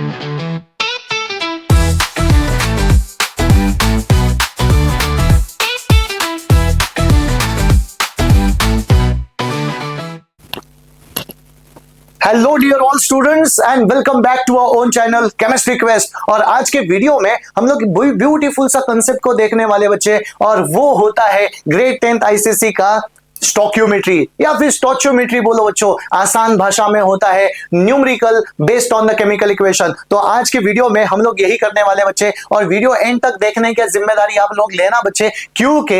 Hello dear all students and welcome back to our own channel chemistry quest. और आज के video में हम लोग ब्यूटीफुल सा कंसेप्ट को देखने वाले बच्चे, और वो होता है ग्रेड 10th आईसीएसई का स्टोक्योमेट्री या फिर स्टोचियोमेट्री बोलो बच्चों, आसान भाषा में होता है numerical based on the chemical equation. तो आज के वीडियो में हम लोग यही करने वाले बच्चे, और वीडियो एंड तक देखने की जिम्मेदारी आप लोग लेना बच्चे, क्योंकि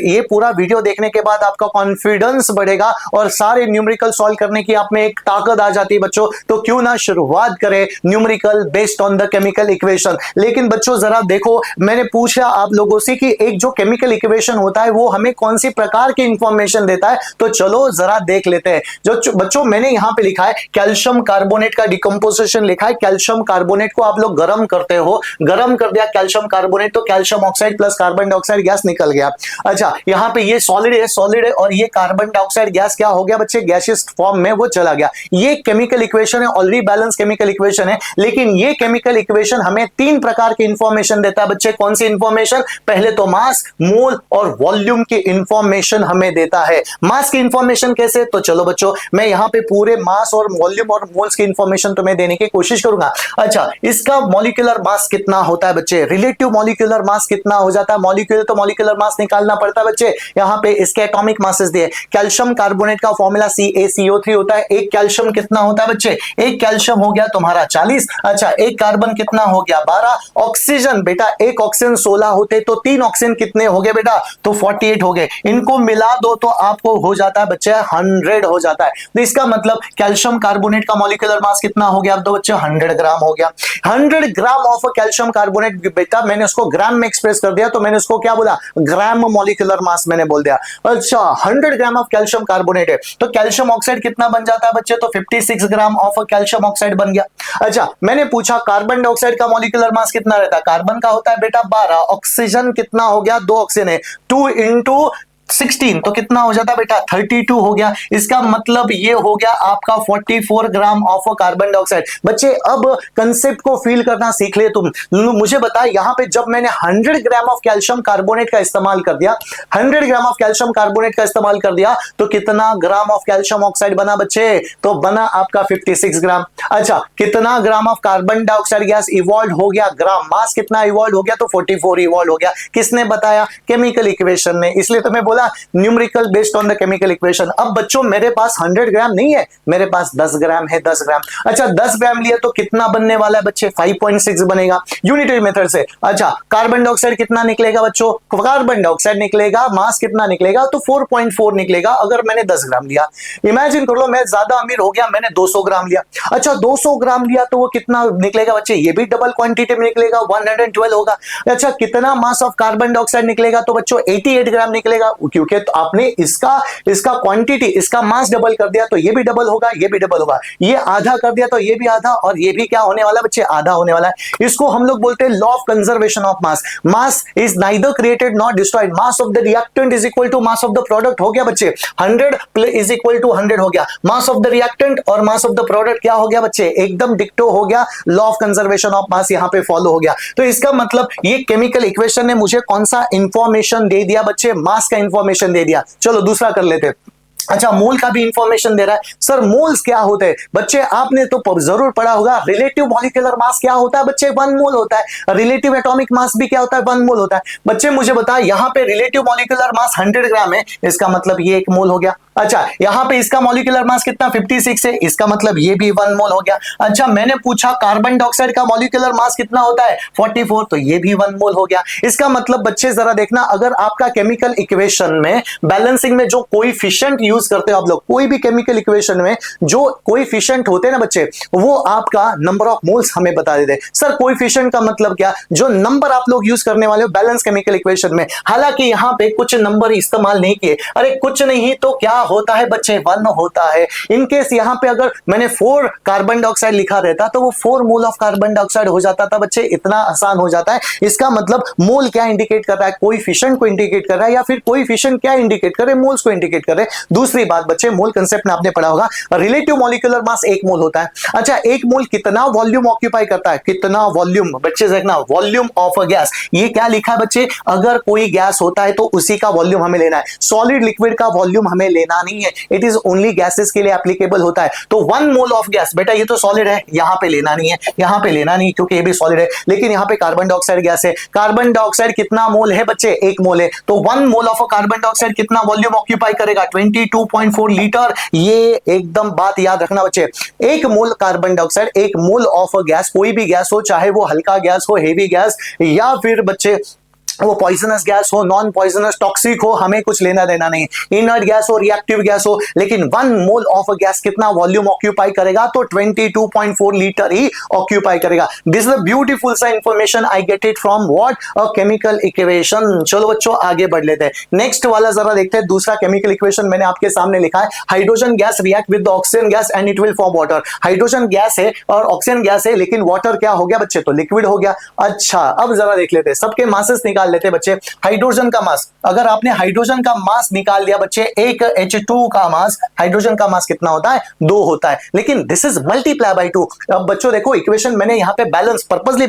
ये पूरा वीडियो देखने के बाद आपका कॉन्फिडेंस बढ़ेगा और सारे न्यूमेरिकल सॉल्व करने की आप में एक ताकत आ जाती है बच्चों। तो क्यों ना शुरुआत करें numerical based on the chemical equation. लेकिन बच्चों जरा देखो, मैंने पूछा आप लोगों से कि एक जो केमिकल इक्वेशन होता है वो हमें कौन सी प्रकार की इंफॉर्मेशन देता है, तो चलो जरा देख लेते हैं। जो बच्चों मैंने यहां पे लिखा है कैल्शियम कार्बोनेट का डिकम्पोजिशन लिखा है। कैल्शियम कार्बोनेट को आप लोग गर्म करते हो, गर्म कर दिया कैल्शियम कार्बोनेट तो calcium oxide plus carbon dioxide gas निकल गया। अच्छा, यहां पे ये सॉलिड है और ये कार्बन डाइऑक्साइड गैस क्या हो गया बच्चे, गैसियस फॉर्म में वो चला गया। ये केमिकल इक्वेशन है, ऑलरेडी बैलेंस केमिकल इक्वेशन है। लेकिन ये केमिकल इक्वेशन हमें तीन प्रकार की इंफॉर्मेशन देता है बच्चे। कौन सी इंफॉर्मेशन? पहले तो मास, मोल और वॉल्यूम की इंफॉर्मेशन हमें देता है। मास की इंफॉर्मेशन कैसे? तो चलो बच्चों, मैं यहां पे पूरे मास और वॉल्यूम और मोल्स की इंफॉर्मेशन तुम्हें देने की कोशिश करूंगा। अच्छा, इसका मॉलिक्यूलर मास कितना होता है बच्चे, रिलेटिव मॉलिक्यूलर मास कितना हो जाता है, मॉलिक्यूलर तो मॉलिक्यूलर मास निकालना पड़ता है बच्चे। यहां पे इसके एटॉमिक मासेस दिए। कैल्शियम कार्बोनेट का फॉर्मूला CaCO3 होता है। एक कैल्शियम कितना होता है बच्चे, एक कैल्शियम हो गया तुम्हारा 40। अच्छा, एक कार्बन कितना हो गया 12। ऑक्सीजन बेटा, एक ऑक्सीजन 16 होते तो तीन ऑक्सीजन कितने हो गए बेटा, तो 48 हो गए। इनको मिला दो तो आपको हो जाता है बच्चे 100 हो जाता है। तो इसका मतलब कैल्शियम कार्बोनेट का मॉलिक्यूलर मास कितना हो गया अब दो बच्चे, 100 ग्राम हो गया। 100 ग्राम ऑफ कैल्शियम कार्बोनेट बेटा, मैंने उसको ग्राम में एक्सप्रेस कर दिया तो मैंने उसको क्या बोला, ग्राम मॉलिक्यूलर मास मैंने बोल दिया। अच्छा, 100 ग्राम ऑफ कैल्शियम कार्बोनेट है तो कैल्शियम ऑक्साइड कितना बन जाता है बच्चे, तो 56 ग्राम ऑफ कैल्शियम ऑक्साइड बन गया। अच्छा, मैंने पूछा कार्बन डाइऑक्साइड का मॉलिक्यूलर मास कितना रहता है, कार्बन का होता है बेटा 12। ऑक्सीजन कितना हो गया, 2 ऑक्सीजन है, 2 इंटू 16 तो कितना हो जाता बेटा, 32 हो गया। इसका मतलब ये हो गया आपका 44 ग्राम ऑफ कार्बन डाइऑक्साइड। बच्चे अब कंसेप्ट को फील करना सीख ले तुम। मुझे बता, यहां पे जब मैंने 100 ग्राम ऑफ कैल्शियम कार्बोनेट का इस्तेमाल कर दिया, 100 ग्राम ऑफ कैल्शियम कार्बोनेट का इस्तेमाल कर दिया तो कितना ग्राम ऑफ कैल्शियम ऑक्साइड बना बच्चे, तो बना आपका 56 ग्राम। अच्छा, कितना ग्राम of carbon dioxide gas evolve हो गया, ग्राम मास कितना इवॉल्व हो गया, तो 44 इवॉल्व हो गया। किसने बताया, केमिकल इक्वेशन ने। इसलिए तो मैं बोला numerical based on the chemical equation. अब बच्चों मेरे पास 100 ग्राम नहीं है, मेरे पास 10 ग्राम है, 10 ग्राम। अच्छा, 10 ग्राम लिया तो कितना बनने वाला है बच्चे, 5.6 बनेगा यूनिटरी मेथड से। अच्छा, कार्बन डाइऑक्साइड कितना निकलेगा बच्चों, कार्बन डाइऑक्साइड निकलेगा, मास कितना निकलेगा, तो 4.4 निकलेगा अगर मैंने 10 ग्राम लिया। इमेजिन कर लो मैं ज्यादा अमीर हो गया, मैंने 200 ग्राम लिया। अच्छा, 200 ग्राम लिया तो वो कितना निकलेगा बच्चे, ये भी डबल क्वांटिटी में निकलेगा, 112 होगा। अच्छा, कितना मास ऑफ कार्बन डाइऑक्साइड निकलेगा, तो बच्चों 88 ग्राम निकलेगा, क्योंकि तो आपने इसका क्वांटिटी, इसका मास डबल कर दिया तो ये भी डबल होगा, ये भी डबल होगा। ये आधा कर दिया तो ये भी आधा, और ये भी क्या होने वाला बच्चे, आधा होने वाला है। इसको हम लोग बोलते हैं law of conservation of mass. Mass is neither created not destroyed. Mass of the reactant is equal to mass of the product हो गया बच्चे, 100 इज इक्वल टू 100 हो गया। मास ऑफ द रिएक्टेंट और मास ऑफ द प्रोडक्ट क्या हो गया बच्चे, एकदम डिक्टो हो गया। लॉ ऑफ कंजर्वेशन ऑफ मास यहां पे फॉलो हो गया। तो इसका मतलब ये केमिकल इक्वेशन ने मुझे कौन सा इंफॉर्मेशन दे दिया बच्चे, मास का इंफॉर्मेशन दे दिया। चलो दूसरा कर लेते। अच्छा, मोल का भी इंफॉर्मेशन दे रहा है। सर मोल्स क्या होते हैं बच्चे, आपने तो जरूर पढ़ा होगा, रिलेटिव मॉलिक्यूलर मास क्या होता है बच्चे, 1 मोल होता है। रिलेटिव एटॉमिक मास भी क्या होता है, 1 मोल होता है। बच्चे मुझे बता, यहां पे रिलेटिव मॉलिक्यूलर मास 100 ग्राम है, इसका मतलब ये 1 मोल हो गया। अच्छा, यहां पे इसका मॉलिक्यूलर मास कितना 56 है, इसका मतलब ये भी 1 मोल हो गया। अच्छा, मैंने पूछा कार्बन डाइऑक्साइड का मॉलिक्यूलर मास कितना होता है 44, तो ये भी 1 मोल हो गया। इसका मतलब बच्चे जरा देखना, अगर आपका केमिकल इक्वेशन में बैलेंसिंग में जो कोएफिशिएंट यूज करते हो आप लोग, कोई भी केमिकल इक्वेशन में जो कोएफिशिएंट होते हैं ना बच्चे, वो आपका नंबर ऑफ मोल्स हमें बता देते हैं। सर कोएफिशिएंट का मतलब क्या, जो नंबर आप लोग यूज करने वाले हो बैलेंस केमिकल इक्वेशन में। हालांकि यहां पे कुछ नंबर इस्तेमाल नहीं किए, अरे कुछ नहीं तो क्या होता है बच्चे? 1 होता है। इनकेस यहाँ पे अगर मैंने 4 कार्बन डाइऑक्साइड लिखा रहता तो वो 4 मोल ऑफ कार्बन डाइऑक्साइड हो जाता था बच्चे। इतना आसान हो जाता है। इसका मतलब मोल क्या इंडिकेट कर रहा है? कोएफिशिएंट को इंडिकेट कर रहा है, या फिर कोएफिशिएंट क्या इंडिकेट कर रहे हैं? मोल्स को इंडिकेट कर रहे हैं। दूसरी बात बच्चे, मोल कंसेप्ट में आपने पढ़ा होगा, रिलेटिव मॉलिक्यूलर मास 1 मोल होता है। अच्छा, 1 मोल कितना वॉल्यूम ऑक्यूपाई करता है? कितना वॉल्यूम? बच्चे देखना, वॉल्यूम ऑफ अ गैस। ये क्या लिखा है बच्चे? अगर कोई गैस होता है तो उसी का वॉल्यूम हमें लेना है। सॉलिड लिक्विड का वॉल्यूम हमें लेना नहीं है। इट इज ओनली गैसेस के लिए एप्लीकेबल होता है। तो 1 मोल ऑफ गैस, बेटा ये तो सॉलिड है, यहां पे लेना नहीं है, यहां पे लेना नहीं, क्योंकि ये भी सॉलिड है। लेकिन यहां पे कार्बन डाइऑक्साइड गैस है। कार्बन डाइऑक्साइड कितना मोल है बच्चे? 1 मोल है। तो 1 मोल ऑफ कार्बन डाइऑक्साइड कितना वॉल्यूम ऑक्यूपाई करेगा? 22.4 लीटर। ये एकदम बात याद रखना बच्चे। 1 mole carbon dioxide, 1 mole of gas, कोई भी गैस हो, चाहे वो हल्का गैस हो, हेवी गैस, या फिर बच्चे वो पॉइजनस गैस हो, नॉन पॉइजनस, टॉक्सिक हो, हमें कुछ लेना देना नहीं। इनर्ट गैस हो, रिएक्टिव गैस हो, लेकिन 1 मोल ऑफ गैस कितना वॉल्यूम ऑक्यूपाई करेगा? तो 22.4 लीटर ही ऑक्यूपाई करेगा। दिस इज अ ब्यूटीफुल सा information, I get it from what? A chemical equation. चलो बच्चों आगे बढ़ लेते हैं। नेक्स्ट वाला जरा देखते हैं। दूसरा केमिकल इक्वेशन मैंने आपके सामने लिखा है, hydrogen gas react with the oxygen gas and it will form water. Hydrogen gas है और ऑक्सीजन गैस है, लेकिन वाटर क्या हो गया बच्चे? तो लिक्विड हो गया। अच्छा, अब जरा देख लेते हैं, सबके मासेस निकाल लेते बच्चे। हाइड्रोजन का मास, अगर आपने हाइड्रोजन का मास निकाल लिया बच्चे, एक H2 का मास, हाइड्रोजन का मास कितना होता है? 2 होता है। लेकिन दिस इज मल्टीप्लाई बाय 2। अब बच्चों देखो, इक्वेशन मैंने यहां पे बैलेंस पर्पसली,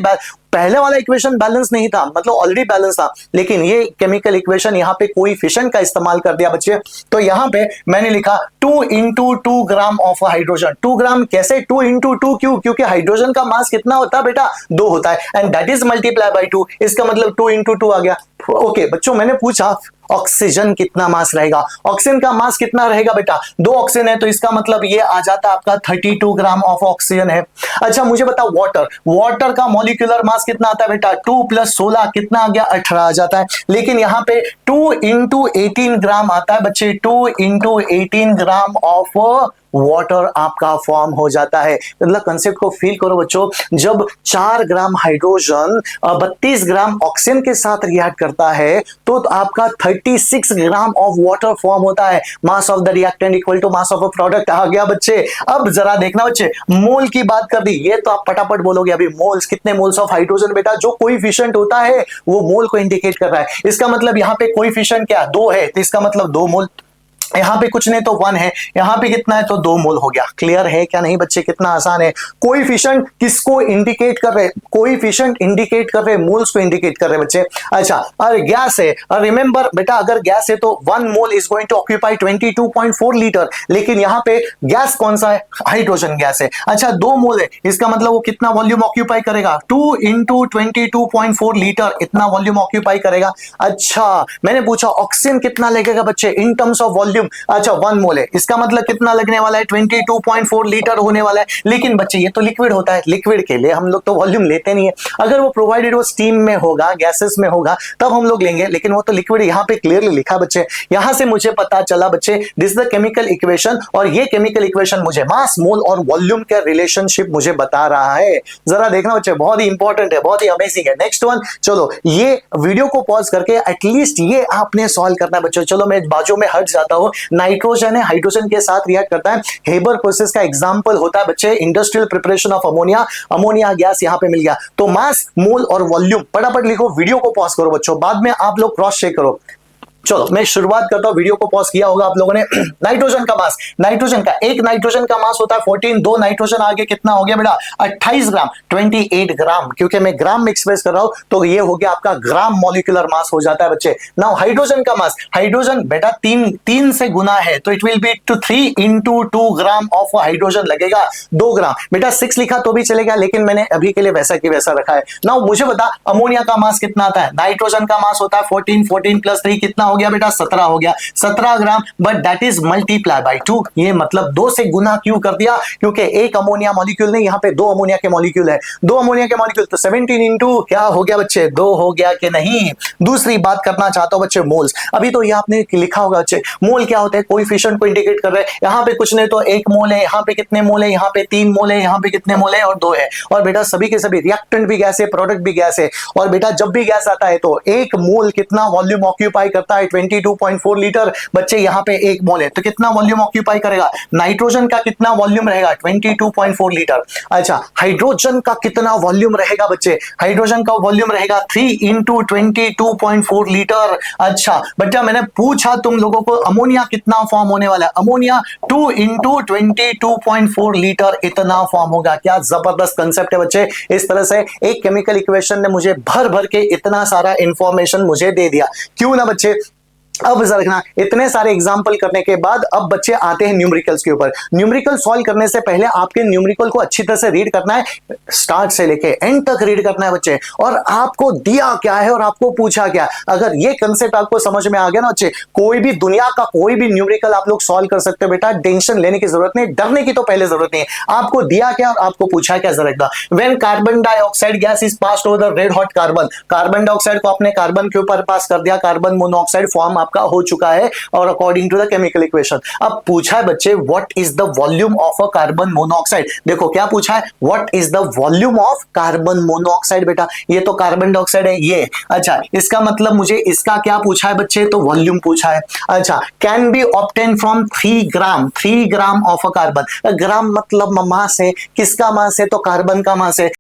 पहले वाला इक्वेशन बैलेंस नहीं था, मतलब ऑलरेडी बैलेंस था, लेकिन ये केमिकल इक्वेशन यहां पे कोएफिशिएंट का इस्तेमाल कर दिया बच्चे। तो यहां पे मैंने लिखा 2 into 2 ग्राम ऑफ हाइड्रोजन। 2 ग्राम कैसे? 2 into 2 क्यों? क्योंकि हाइड्रोजन का मास कितना होता है बेटा? 2 होता है, and that is multiply by 2। इसका मतलब 2 into 2 आ गया। ओके बच्चों, मैंने पूछा ऑक्सीजन कितना मास रहेगा? ऑक्सीजन का मास कितना रहेगा बेटा? 2 ऑक्सीजन है, तो इसका मतलब ये आ जाता है आपका 32 ग्राम ऑफ ऑक्सीजन है। अच्छा, मुझे बताओ वाटर, वाटर का मॉलिक्यूलर मास कितना आता है बेटा? 2 + 16 कितना आ गया? 18 आ जाता है। लेकिन यहाँ पे 2 into 18 ग्राम आता है बच्चे। 2 into 18 ग्राम ऑफ वाटर आपका फॉर्म हो जाता है। मतलब कंसेप्ट को फील करो बच्चों, जब 4 ग्राम हाइड्रोजन 32 ग्राम ऑक्सीजन के साथ रिएक्ट करता है तो आपका 36 ग्राम ऑफ वाटर फॉर्म होता है। Mass of the reactant equal to mass of a product आ गया बच्चे। अब जरा देखना बच्चे, मोल की बात कर दी, ये तो आप फटाफट बोलोगे अभी। मोल्स, कितने मोल्स ऑफ हाइड्रोजन बेटा? जो कोएफिशिएंट होता है वो मोल को इंडिकेट कर रहा है। इसका मतलब यहाँ पे कोएफिशिएंट क्या? 2 है, तो इसका मतलब 2 मोल। यहाँ पे कुछ नहीं तो 1 है, यहाँ पे कितना है? तो 2 मोल हो गया। क्लियर है क्या नहीं बच्चे? कितना आसान है। कोएफिशिएंट किसको इंडिकेट कर रहे? कोएफिशिएंट इंडिकेट कर रहे, मोल्स को इंडिकेट कर रहे बच्चे। अच्छा, और गैस है, और रिमेंबर बेटा, अगर गैस है तो 1 mole is going to occupy 22.4 litre. लेकिन यहाँ पे गैस कौन सा है? हाइड्रोजन गैस है। अच्छा, 2 मोल है, इसका मतलब वो कितना वॉल्यूम ऑक्यूपाई करेगा? 2 into 22.4 लीटर, इतना वॉल्यूम ऑक्यूपाई करेगा। अच्छा, मैंने पूछा ऑक्सीजन कितना लगेगा बच्चे इन टर्म्स ऑफ वॉल्यूम? अच्छा, 1 मोल है, इसका मतलब कितना लगने वाला है? 22.4 लीटर होने वाला है। लेकिन बच्चे ये तो लिक्विड होता है, लिक्विड के लिए हम लोग तो वॉल्यूम लेते नहीं है। अगर वो प्रोवाइडेड वो स्टीम में होगा, गैसेस में होगा, तब हम लोग लेंगे, लेकिन वो तो लिक्विड। यहाँ पे क्लियरली लिखा बच्चे। यहां से मुझे पता चला बच्चे, this is the chemical equation, और ये केमिकल इक्वेशन मुझे मास, मोल और वॉल्यूम के रिलेशनशिप मुझे बता रहा है। जरा देखना बच्चे, बहुत ही इंपॉर्टेंट है, बहुत ही अमेजिंग है। नेक्स्ट वन, चलो ये वीडियो को पॉज करके एटलीस्ट ये आपने सॉल्व करना है बच्चों। चलो मैं बाजू में हट जाता हूं। नाइट्रोजन है, हाइड्रोजन के साथ रिएक्ट करता है। हेबर प्रोसेस का एग्जांपल होता है बच्चे industrial preparation of ammonia. Ammonia gas यहां पे मिल गया। तो मास, मोल और वॉल्यूम फटाफट लिखो, वीडियो को पॉज करो बच्चों, बाद में आप लोग क्रॉस चेक करो। चलो मैं शुरुआत करता हूं, वीडियो को पॉज किया होगा आप लोगों ने। नाइट्रोजन का मास, नाइट्रोजन का एक नाइट्रोजन का मास होता है 14, 2 नाइट्रोजन आगे कितना हो गया बेटा? 28 ग्राम, 28 ग्राम, क्योंकि मैं ग्राम में एक्सप्रेस कर रहा हूं तो ये हो गया आपका ग्राम मॉलिक्यूलर मास हो जाता है बच्चे। नाउ हाइड्रोजन का मास, हाइड्रोजन बेटा 3 से गुना है, तो it will B 3 into 2 gram of hydrogen लगेगा। 2 ग्राम बेटा, 6 लिखा तो भी चलेगा, लेकिन मैंने अभी के लिए वैसा की वैसा रखा है। नाउ मुझे बता अमोनिया का मास कितना आता है? नाइट्रोजन का मास होता है 14, 14 + 3 कितना हो गया बेटा? 17 हो गया। 17 gram, but that is multiply by 2। ये मतलब 2 से गुना क्यों कर दिया? क्योंकि एक अमोनिया मॉलिक्यूल नहीं, यहाँ पे 2 अमोनिया के मॉलिक्यूल है। 2 अमोनिया के मॉलिक्यूल, तो 17 into क्या हो गया बच्चे? 2 हो गया कि नहीं? दूसरी बात करना चाहता हूं बच्चे, मोल्स। अभी तो ये आपने लिखा होगा बच्चे, मोल क्या होते हैं? कोएफिशिएंट को इंडिकेट कर रहे हैं। यहाँ पे कुछ नहीं तो 1 मोल है, यहाँ पे कितने मोल है? यहाँ पे 3 मोल है, यहाँ पे कितने मोल है? और 2 है। और बेटा सभी के सभी रिएक्टेंट भी गैस है, प्रोडक्ट भी गैस है। और बेटा जब भी गैस आता है तो 1 मोल कितना वॉल्यूम ऑक्यूपाई करता है 22.4 लीटर बच्चे, यहाँ पे 1 मोल है तो कितना वॉल्यूम ऑक्यूपाई करेगा? नाइट्रोजन का कितना वॉल्यूम रहेगा? 22.4 लीटर। अच्छा, हाइड्रोजन का कितना वॉल्यूम रहेगा बच्चे? हाइड्रोजन का वॉल्यूम रहेगा 3 इंटू 22.4 लीटर। अच्छा बच्चा, मैंने पूछा तुम लोगों को अमोनिया कितना फॉर्म होने वाला है? अमोनिया 2 इंटू 22.4 लीटर इतना फॉर्म होगा। क्या जबरदस्त कंसेप्ट है बच्चे। इस तरह से एक केमिकल इक्वेशन ने मुझे भर भर के इतना सारा इंफॉर्मेशन मुझे दे दिया, क्यों ना बच्चे। अब जरा देखना, इतने सारे एग्जाम्पल करने के बाद अब बच्चे आते हैं न्यूमेरिकल्स के ऊपर। न्यूमेरिकल सॉल्व करने से पहले आपके न्यूमेरिकल को अच्छी तरह से रीड करना है, स्टार्ट से लेके एंड तक रीड करना है बच्चे। और आपको दिया क्या है और आपको पूछा क्या, अगर ये कंसेप्ट आपको समझ में आ गया ना बच्चे, कोई भी दुनिया का कोई भी न्यूमेरिकल आप लोग सॉल्व कर सकते हो बेटा। टेंशन लेने की जरूरत नहीं, डरने की तो पहले जरूरत नहीं है। आपको दिया क्या और आपको पूछा क्या, जरा देखना। When carbon dioxide gas is passed over the red hot carbon, carbon dioxide को आपने कार्बन के ऊपर पास कर दिया, कार्बन मोनोऑक्साइड फॉर्म आपका हो चुका है और according to the chemical equation. अब पूछा है बच्चे what is the volume of a carbon monoxide. देखो क्या पूछा है, what is the volume of carbon monoxide. बेटा ये तो कार्बन डाइऑक्साइड है ये। अच्छा, इसका मतलब मुझे इसका क्या पूछा है बच्चे, तो वॉल्यूम पूछा है। अच्छा, can be obtain from 3 gram, 3 gram of a carbon. Gram मतलब मास है, किसका मास है, तो कार्बन का मास है।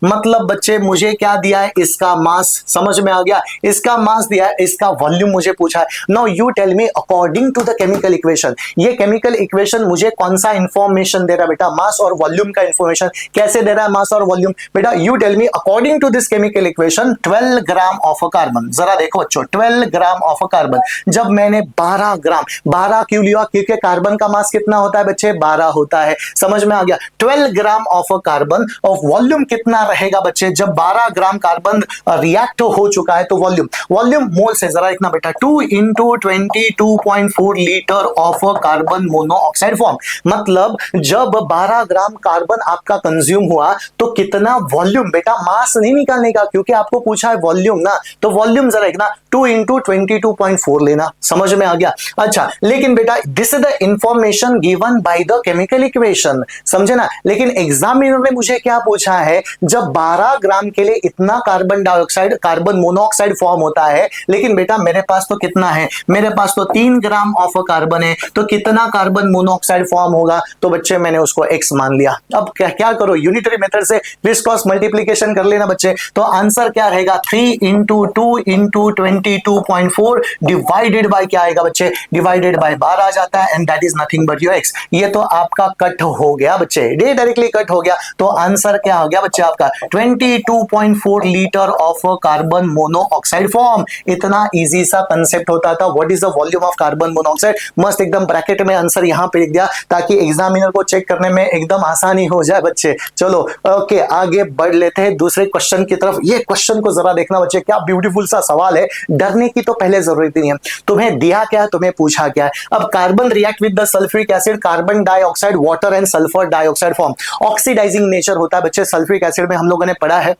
मतलब बच्चे मुझे क्या दिया है, इसका मास। समझ में आ गया, इसका मास दिया है, इसका वॉल्यूम मुझे पूछा है। Now you tell me according to the chemical equation, ये केमिकल इक्वेशन मुझे कौन सा इंफॉर्मेशन दे रहा है बेटा, मास और वॉल्यूम का इंफॉर्मेशन। कैसे दे रहा है मास और वॉल्यूम बेटा, you tell me according to this chemical equation 12 gram of a carbon. जरा देखो बच्चों, 12 ग्राम ऑफ अ कार्बन। जब मैंने 12 ग्राम, 12 क्यों लिया, क्योंकि कार्बन का मास कितना होता है बच्चे, 12 होता है। समझ में आ गया, 12 ग्राम ऑफ अ कार्बन और वॉल्यूम कितना रहेगा बच्चे, जब 12 ग्राम कार्बन रिएक्ट हो चुका है तो वॉल्यूम मोल से जरा देखना बेटा, 2 into 22.4 litre of carbon monoxide form. मतलब जब 12 ग्राम कार्बन आपका कंज्यूम हुआ तो कितना वॉल्यूम, बेटा मास नहीं निकालने का क्योंकि आपको पूछा है वॉल्यूम ना, तो वॉल्यूम जरा देखना 2 इंटू 22.4 लेना। समझ में आ गया। अच्छा, लेकिन बेटा this is the information given by the chemical equation, समझे ना। लेकिन एग्जामिनर ने मुझे क्या पूछा है, जब 12 ग्राम के लिए इतना carbon dioxide, carbon monoxide form होता है, लेकिन बेटा मेरे पास तो कितना है, मेरे पास तो 3 ग्राम ऑफ कार्बन है, तो कितना कार्बन मोनोऑक्साइड फॉर्म होगा, तो बच्चे मैंने उसको x मान लिया। अब क्या करो, यूनिटरी मेथड से क्रिस क्रॉस मल्टीप्लीकेशन कर लेना बच्चे। तो आंसर क्या रहेगा, 3 इंटू 2 इंटू 22.4 डिवाइडेड बाय क्या आएगा बच्चे, डिवाइडेड बाय 12 आ जाता है, and that is nothing but your x। ये तो आपका कट हो गया बच्चे, ये डायरेक्टली कट हो गया। तो आंसर क्या हो गया बच्चे आपका, 22.4 litre of carbon monoxide form. इतना इजी सा कंसेप्ट होता था, what is the volume of carbon monoxide. मस्त एकदम ब्रैकेट में आंसर यहां पे लिख दिया ताकि एग्जामिनर को चेक करने में एकदम आसानी हो जाए बच्चे। चलो ओके, आगे बढ़ लेते हैं दूसरे क्वेश्चन की तरफ। ये क्वेश्चन को जरा देखना बच्चे, क्या ब्यूटीफुल सा सवाल है। डरने की तो पहले जरूरत नहीं है, तुम्हें दिया क्या है, तुम्हें पूछा क्या है। अब carbon react with the sulphuric acid, carbon dioxide, water and sulphur dioxide form. Oxidising nature होता है बच्चे सल्फ्यूरिक एसिड में, हम लोगों ने पढ़ा है।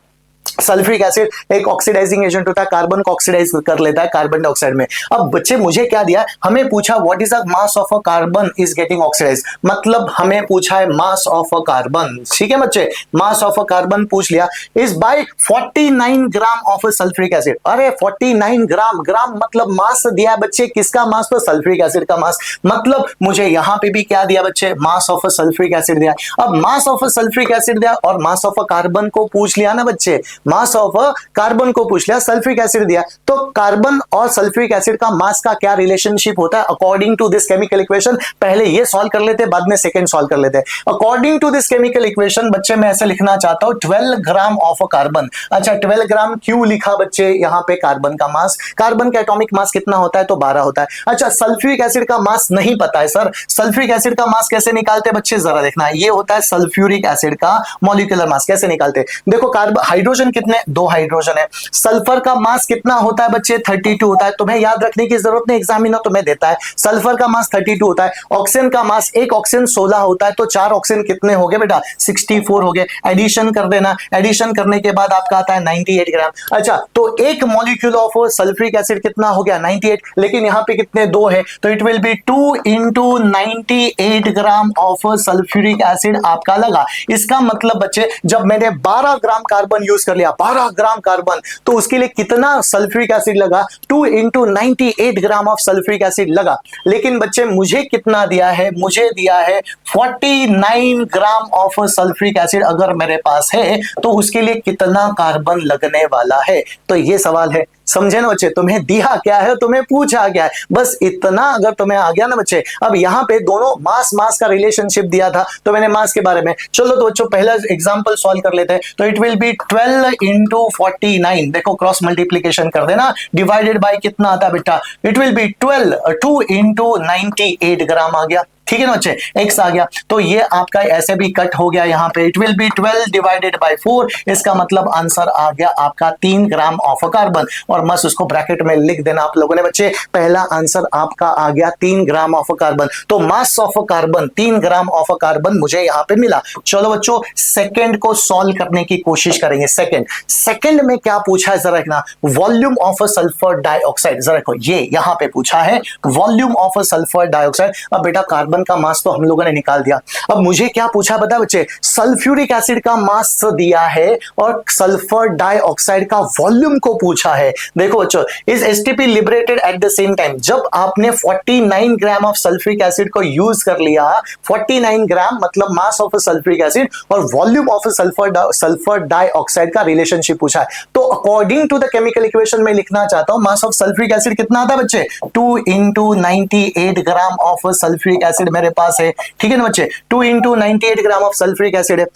सल्फ्यूरिक एसिड एक ऑक्सीडाइजिंग एजेंट होता है, कार्बन को ऑक्सीडाइज कर लेता है कार्बन डाइऑक्साइड में। अब बच्चे मुझे क्या दिया, हमें पूछा what is the mass of a carbon is getting oxidise, मतलब हमें पूछा है मास ऑफ अ कार्बन। ठीक है बच्चे, मास ऑफ अ कार्बन पूछ लिया, is by 49 gram of sulphuric acid. अरे 49 ग्राम, ग्राम मतलब मास दिया है बच्चे, किसका मास, तो सल्फ्यूरिक एसिड का मास। मतलब मुझे यहां पे भी क्या दिया बच्चे, मास ऑफ सल्फ्यूरिक एसिड दिया। अब मास ऑफ सल्फ्यूरिक एसिड दिया और मास ऑफ कार्बन को पूछ लिया ना बच्चे, मास ऑफ कार्बन को पूछ लिया, सल्फ्यूरिक एसिड दिया, तो कार्बन और सल्फ्यूरिक एसिड का मास का क्या रिलेशनशिप होता है according to this chemical equation. पहले ये सॉल्व कर लेते, बाद में सेकंड सॉल्व कर लेते। According to this chemical equation बच्चे मैं ऐसे लिखना चाहता हूं, 12 ग्राम ऑफ कार्बन। अच्छा 12 ग्राम क्यों लिखा बच्चे, यहां पे कार्बन का मास, कार्बन का एटॉमिक मास कितना होता है, तो 12 होता है। अच्छा सल्फ्यूरिक एसिड का मास नहीं पता है सर, सल्फ्यूरिक एसिड का मास कैसे निकालते बच्चे, जरा देखना। ये होता है सल्फ्यूरिक एसिड का मॉलिक्यूलर मास, कैसे निकालते, देखो कार्बन, हाइड्रोजन कितने, 2 हाइड्रोजन है। सल्फर का मास कितना होता है बच्चे, 32 होता है। तुम्हें याद रखने की जरूरत नहीं, एग्जामिनर तुम्हें देता है। सल्फर का मास 32 होता है। ऑक्सीजन का मास, एक ऑक्सीजन 16 होता है, तो 4 ऑक्सीजन कितने हो गए बेटा, 64 हो गए। एडिशन कर देना, एडिशन करने के बाद आपका आता है 98 ग्राम। अच्छा तो एक मॉलिक्यूल ऑफ सल्फ्यूरिक एसिड कितना हो गया, 98, लेकिन यहां पे कितने, 2 है, तो it will B 2 into 98 gram of sulphuric acid आपका लगा। इसका मतलब बच्चे जब मैंने 12 ग्राम कार्बन यूज कर लिया, गया 12 ग्राम कार्बन, तो उसके लिए कितना सल्फ्यूरिक एसिड लगा? 2 into 98 gram of sulphuric acid लगा। लेकिन बच्चे मुझे कितना दिया है? मुझे दिया है 49 ग्राम ऑफ सल्फ्यूरिक एसिड अगर मेरे पास है तो उसके लिए कितना कार्बन लगने वाला है? तो ये सवाल है, समझे ना बच्चे? तुम्हें दिया क्या है, तुम्हें पूछा क्या है, बस इतना अगर तुम्हें आ गया ना बच्चे। अब यहाँ पे दोनों मास का रिलेशनशिप दिया था तो मैंने मास के बारे में, चलो तो बच्चों पहला एग्जांपल सॉल्व कर लेते हैं। तो इट विल बी 12 into 49, देखो क्रॉस मल्टीप्लीकेशन कर देना, डिवाइडेड बाय कितना आता है बेटा? इट विल बी 2 into 98 ग्राम आ गया, ठीक है ना बच्चे, x आ गया। तो ये आपका ऐसे भी कट हो गया यहाँ पे, it will B 12 divided by 4, इसका मतलब आंसर आ गया आपका 3 ग्राम ऑफ कार्बन। और मस्त उसको ब्रैकेट में लिख देना आप लोगों ने बच्चे, पहला आंसर आपका आ गया 3 ग्राम ऑफ कार्बन। तो mass of carbon 3 gram of carbon मुझे यहाँ पे मिला। चलो बच्चों सेकंड को सॉल्व करने की कोशिश करेंगे। सेकंड में क्या पूछा है जरा देखना, वॉल्यूम ऑफ सल्फर डाइऑक्साइड। जरा देखो ये यहाँ पे पूछा है वॉल्यूम ऑफ सल्फर डाइऑक्साइड। अब बेटा कार्बन का मास तो हम लोगों ने निकाल दिया, अब मुझे क्या पूछा बता बच्चे? सल्फ्यूरिक एसिड का मास दिया है और सल्फर डाइऑक्साइड का वॉल्यूम को पूछा है। देखो बच्चों, is STP liberated at the same time? जब आपने 49 ग्राम ऑफ सल्फ्यूरिक एसिड को यूज कर लिया, 49 ग्राम मतलब मास ऑफ सल्फ्यूरिक एसिड और वॉल्यूम ऑफ सल्फर डाइऑक्साइड का रिलेशनशिप पूछा है। तो according to the chemical equation में लिखना चाहता हूं, मास ऑफ सल्फ्यूरिक एसिड कितना आता है बच्चे? 2 into 98 gram of sulphuric acid मेरे पास है, ठीक है ना बच्चे? 2 into 98 gram of sulphuric acid है।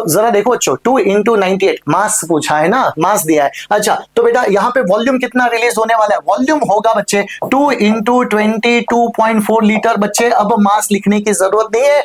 जरा देखो बच्चों, 2 into 98 मास पूछा है ना, मास दिया है। अच्छा तो बेटा यहाँ पे वॉल्यूम कितना रिलीज होने वाला है? वॉल्यूम होगा बच्चे 2 into 22.4 लीटर। बच्चे अब मास लिखने की जरूरत नहीं है,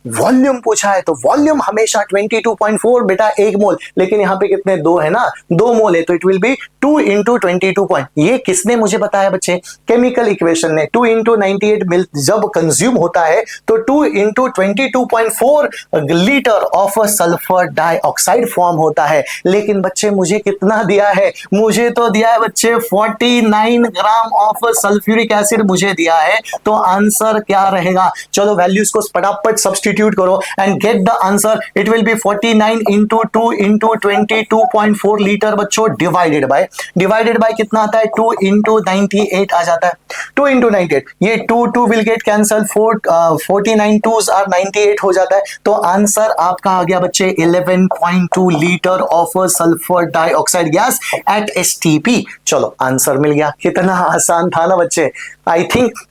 वॉल्यूम पूछा है तो वॉल्यूम हमेशा 22.4 बेटा 1 मोल, लेकिन यहाँ पे कितने? 2 है ना, 2 मोल है, तो इट विल बी 2 into 22. ये किसने मुझे बताया बच्चे? केमिकल इक्वेशन ने। 2 into 98 मिल जब कंज्यूम होता है तो 2 into 22.4 litre of sulphur dioxide form होता है। लेकिन बच्चे मुझे कितना दिया है? मुझे तो दिया है बच्चे 49 ग्राम ऑफ सल्फ्यूरिक एसिड मुझे दिया है। तो आंसर क्या रहेगा? चलो वैल्यूज को फटाफट सब्स्टिट्यूट करो and get the answer. It will B 49 into 2 into 22.4 litre बच्चों, डिवाइडेड बाय कितना आता है? 2 into 98 आ जाता है। 2 into 98, ये 2 will get cancel, 49 2s are 98 हो जाता है। तो आंसर आपका आ गया बच्चे 11.2 litre of sulphur dioxide gas at STP. चलो आंसर मिल गया, कितना आसान था ना बच्चे। आई थिंक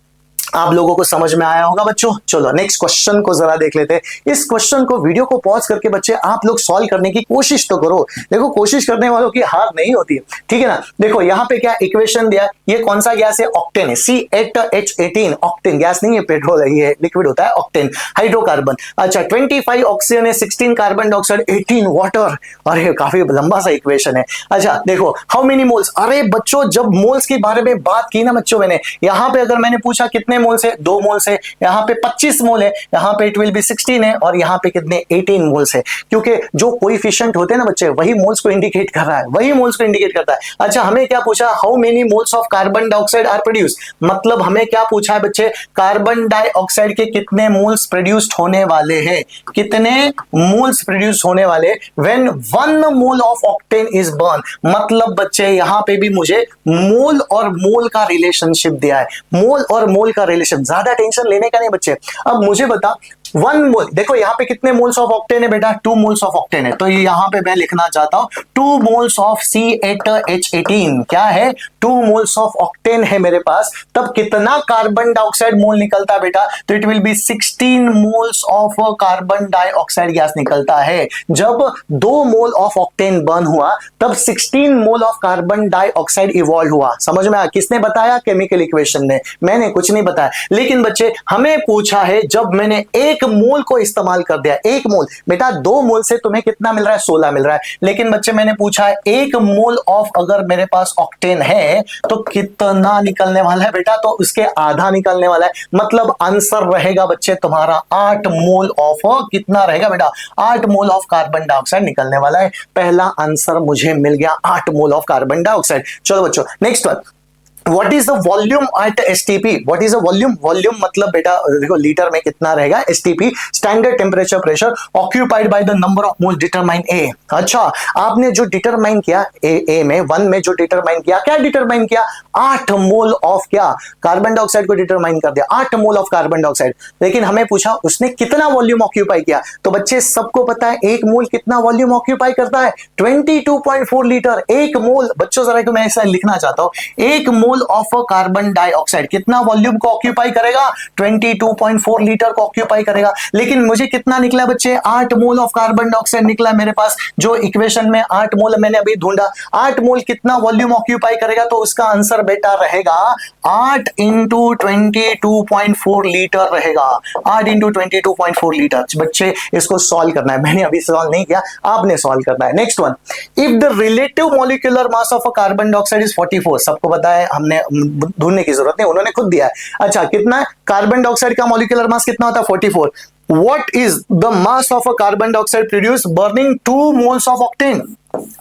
आप लोगों को समझ में आया होगा बच्चों। चलो नेक्स्ट क्वेश्चन को जरा देख लेते हैं। इस क्वेश्चन को वीडियो को पॉज करके बच्चे आप लोग सॉल्व करने की कोशिश तो करो। देखो कोशिश करने वालों की हार नहीं होती है, ठीक है ना। देखो यहाँ पे क्या इक्वेशन दिया, ये कौन सा गैस है? ऑक्टेन है, C8H18 ऑक्टेन गैस नहीं है, पेट्रोल है, ये लिक्विड होता है ऑक्टेन, हाइड्रोकार्बन। अच्छा 25 ऑक्सीजन है, 16 कार्बन डाइऑक्साइड, 18 वाटर। अरे काफी लंबा सा इक्वेशन है। अच्छा देखो हाउ मेनी मोल्स, अरे बच्चों जब मोल्स के बारे में बात की ना बच्चों मैंने, यहाँ पे अगर मैंने पूछा कितने मोल से? 2 मोल से। यहाँ पे 25 मोल है, यहाँ पे इट विल बी 16 है और यहाँ पे कितने? 18 मोल्स है। क्योंकि जो कोएफिशिएंट होते हैं ना बच्चे वही मोल्स को इंडिकेट कर रहा है, वही मोल्स को इंडिकेट करता है। अच्छा हमें क्या पूछा? How many moles of carbon dioxide are produce, मतलब हमें क्या पूछा है बच्चे? कार्बन डाइऑक्साइड के कितने मोल्स प्रोड्यूस्ड होने वाले हैं, कितने मोल्स प्रोड्यूस होने वाले when 1 mole of octane is burn. मतलब बच्चे यहाँ पे भी मुझे मोल और मोल का रिलेशनशिप दिया है, मोल और मोल का रिलेशन, ज्यादा टेंशन लेने का नहीं बच्चे। अब मुझे बता 1 मोल, देखो यहाँ पे कितने मोल्स ऑफ ऑक्टेन है बेटा? 2 मोल्स ऑफ ऑक्टेन है। तो ये यहाँ पे मैं लिखना चाहता हूं 2 मोल्स ऑफ C8H18 क्या है? 2 मोल्स ऑफ ऑक्टेन है मेरे पास। तब कितना कार्बन डाइऑक्साइड मोल निकलता है बेटा? तो it will B 16 moles of carbon dioxide gas निकलता है। जब 2 मोल ऑफ ऑक्टेन बर्न हुआ तब 16 mole of carbon dioxide evolve हुआ। समझ में आया? किसने बताया? केमिकल इक्वेशन ने, मैंने कुछ नहीं बताया। लेकिन बच्चे हमें पूछा है जब मैंने 1 मोल को इस्तेमाल कर दिया, 1 मोल बेटा, 2 मोल से तुम्हें कितना मिल रहा है? 16 मिल रहा है। लेकिन बच्चे मैंने पूछा है 1 मोल ऑफ अगर मेरे पास ऑक्टेन है तो कितना निकलने वाला है बेटा? तो उसके आधा निकलने वाला है। मतलब आंसर रहेगा बच्चे तुम्हारा 8 मोल ऑफ, कितना रहेगा बेटा? 8 मोल ऑफ कार्बन डाइऑक्साइड निकलने वाला है। पहला आंसर मुझे मिल गया 8 मोल ऑफ कार्बन डाइऑक्साइड। चलो बच्चों next one, what is the volume at STP? What is the volume? Volume मतलब बेटा देखो लीटर में कितना रहेगा, STP standard temperature pressure occupied by the number of mole determine ए। अच्छा, आपने जो डिटरमाइन किया ए में 1 में जो डिटरमाइन किया, क्या डिटरमाइन किया? 8 मोल ऑफ क्या? कार्बन डाइऑक्साइड को डिटरमाइन कर दिया, 8 मोल ऑफ कार्बन डाइऑक्साइड। लेकिन हमें पूछा उसने कितना वॉल्यूम ऑक्यूपाई किया, तो बच्चे सबको पता है 1 मोल कितना वॉल्यूम ऑक्यूपाई करता है? 22.4 लीटर। 1 मोल, बच्चों जरा को मैं ऐसा लिखना चाहता हूं, 1 मोल ऑफ कार्बन डाइऑक्साइड कितना वॉल्यूम को ऑक्यूपाई करेगा? 22.4 लीटर को ऑक्यूपाई करेगा। लेकिन मुझे कितना निकला बच्चे? 8 मोल ऑफ कार्बन डाइऑक्साइड निकला मेरे पास। जो इक्वेशन में 8 मोल मैंने अभी ढूंढा, 8 मोल कितना वॉल्यूम ऑक्यूपाई करेगा? तो उसका आंसर बेटा रहेगा 8 इंटू 22.4 लीटर रहेगा। 8 इंटू 22.4 लीटर। बच्चे इसको सॉल्व करना है, मैंने अभी सॉल्व नहीं किया, आपने सॉल्व करना है। Next one, if the relative molecular mass of a carbon dioxide is 44, सबको पता है, हमने ढूंढने की जरूरत नहीं, उन्होंने खुद दिया है। अच्छा, कितना कार्बन डाइऑक्साइड का मॉलिक्यूलर मास कितना होता है? 44। What is the mass of a carbon dioxide produced burning 2 moles of octane?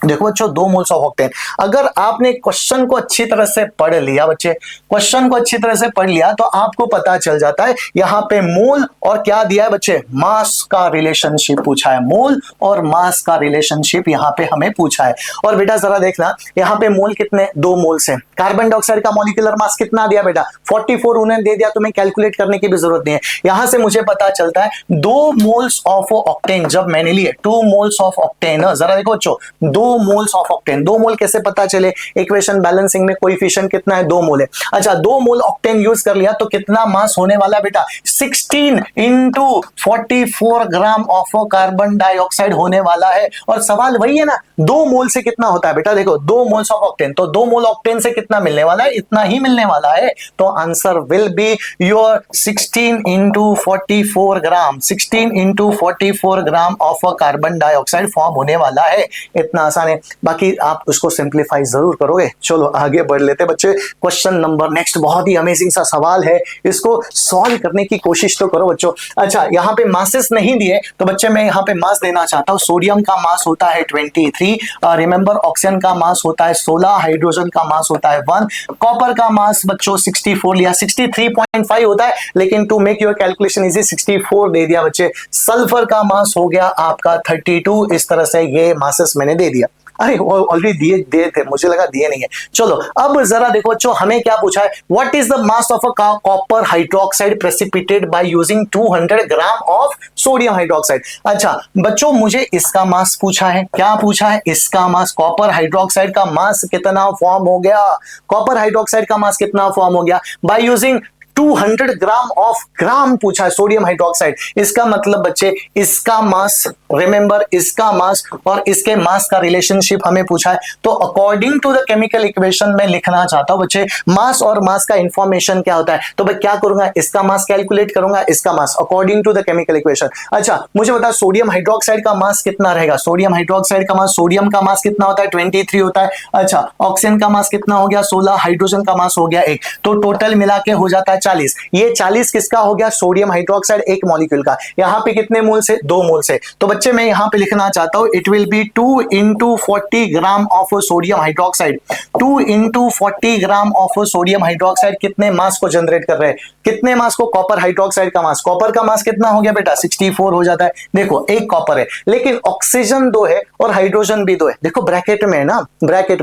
देखो बच्चों, 2 मोल्स ऑफ ऑक्टेन। अगर आपने क्वेश्चन को अच्छी तरह से पढ़ लिया बच्चे, क्वेश्चन को अच्छी तरह से पढ़ लिया तो आपको पता चल जाता है यहां पे मोल और क्या दिया है बच्चे? मास का रिलेशनशिप पूछा है। मोल और मास का रिलेशनशिप यहां पे हमें पूछा है। और बेटा जरा देखना, यहां पे मोल कितने? 2 मोल्स है। कार्बन डाइऑक्साइड का मॉलिक्यूलर मास कितना दिया बेटा? 44 उन्हें दे दिया, तुम्हें कैलकुलेट करने की भी जरूरत नहीं है। यहां से मुझे पता चलता है 2 मोल्स ऑफ ऑक्टेन जब मैंने लिए, 2 मोल्स ऑफ ऑक्टेन। जरा देखो बच्चों, 2 मोल्स ऑफ ऑक्टेन, 2 मोल कैसे पता चले? इक्वेशन बैलेंसिंग में कोएफिशिएंट कितना है? 2 मोल है। अच्छा, 2 मोल ऑक्टेन यूज कर लिया तो कितना मास होने वाला बेटा? 16 into 44 gram of carbon dioxide होने वाला है। और सवाल वही है ना, 2 मोल से कितना होता है बेटा? देखो 2 मोल्स ऑफ ऑक्टेन, तो 2 मोल ऑक्टेन से कितना मिलने वाला है? इतना ही मिलने वाला है। तो answer will be your 16 into 44 gram. 16 into 44 gram of carbon dioxide form होने वाला है। इतना आसान है, बाकी आप उसको सिंप्लीफाई जरूर करोगे। चलो आगे बढ़ लेते बच्चे। क्वेश्चन नंबर नेक्स्ट, बहुत ही अमेजिंग सा सवाल है, इसको सॉल्व करने की कोशिश तो करो बच्चों। अच्छा, यहाँ पे मासेस नहीं दिए तो बच्चे मैं यहाँ पे मास देना चाहता हूँ। सोडियम का मास होता है 23, रिमेंबर ऑक्सीजन का मास होता है 16, हाइड्रोजन का मास होता है 1, कॉपर का मास बच्चों 64 लिया, 63.5 होता है, लेकिन to make your calculation easy 64 दे दिया बच्चे। सल्फर का मास हो गया आपका 32। इस तरह से ये मासेस मैंने दे दिया। अरे ऑलरेडी दिए थे, मुझे लगा दिए नहीं है। चलो अब जरा देखो बच्चों, हमें क्या पूछा है? What is the mass of a copper hydroxide precipitate by using 200 gram of sodium hydroxide. अच्छा बच्चों, मुझे इसका मास पूछा है। क्या पूछा है? इसका मास। कॉपर हाइड्रोक्साइड का मास कितना फॉर्म हो गया? कॉपर हाइड्रोक्साइड का मास कितना फॉर्म हो गया बाय यूजिंग 200 ग्राम ऑफ, ग्राम पूछा है सोडियम हाइड्रोक्साइड। इसका मतलब बच्चे इसका मास, रिमेंबर इसका मास और इसके मास का रिलेशनशिप हमें पूछा है। तो according to the chemical equation में लिखना चाहता हूं बच्चे, मास और मास का इंफॉर्मेशन क्या होता है। तो मैं क्या करूंगा? इसका मास कैलकुलेट करूंगा, इसका mass according to the chemical equation. अच्छा मुझे बता, सोडियम हाइड्रोक्साइड का मास कितना रहेगा? सोडियम हाइड्रोक्साइड का मास, सोडियम का मास कितना होता है? 23 होता है। अच्छा, ऑक्सीजन का मास कितना हो गया? 16, हाइड्रोजन का मास हो गया 1, तो टोटल मिला के हो जाता है 40। ये 40 किसका हो गया? सोडियम हाइड्रोक्साइड एक मॉलिक्यूल का। यहां पे कितने मोल से? 2 मोल से। तो बच्चे मैं यहां पे लिखना चाहता हूं, it will B 2 into 40 gram of sodium hydroxide. 2 into 40 gram of sodium hydroxide कितने मास को जनरेट कर रहे हैं? कितने मास को? कॉपर हाइड्रोक्साइड का मास। कॉपर का मास कितना हो गया बेटा? 64 हो जाता है। देखो एक कॉपर है, लेकिन ऑक्सीजन 2 है और हाइड्रोजन भी 2 है। देखो ब्रैकेट में है ना, ब्रैकेट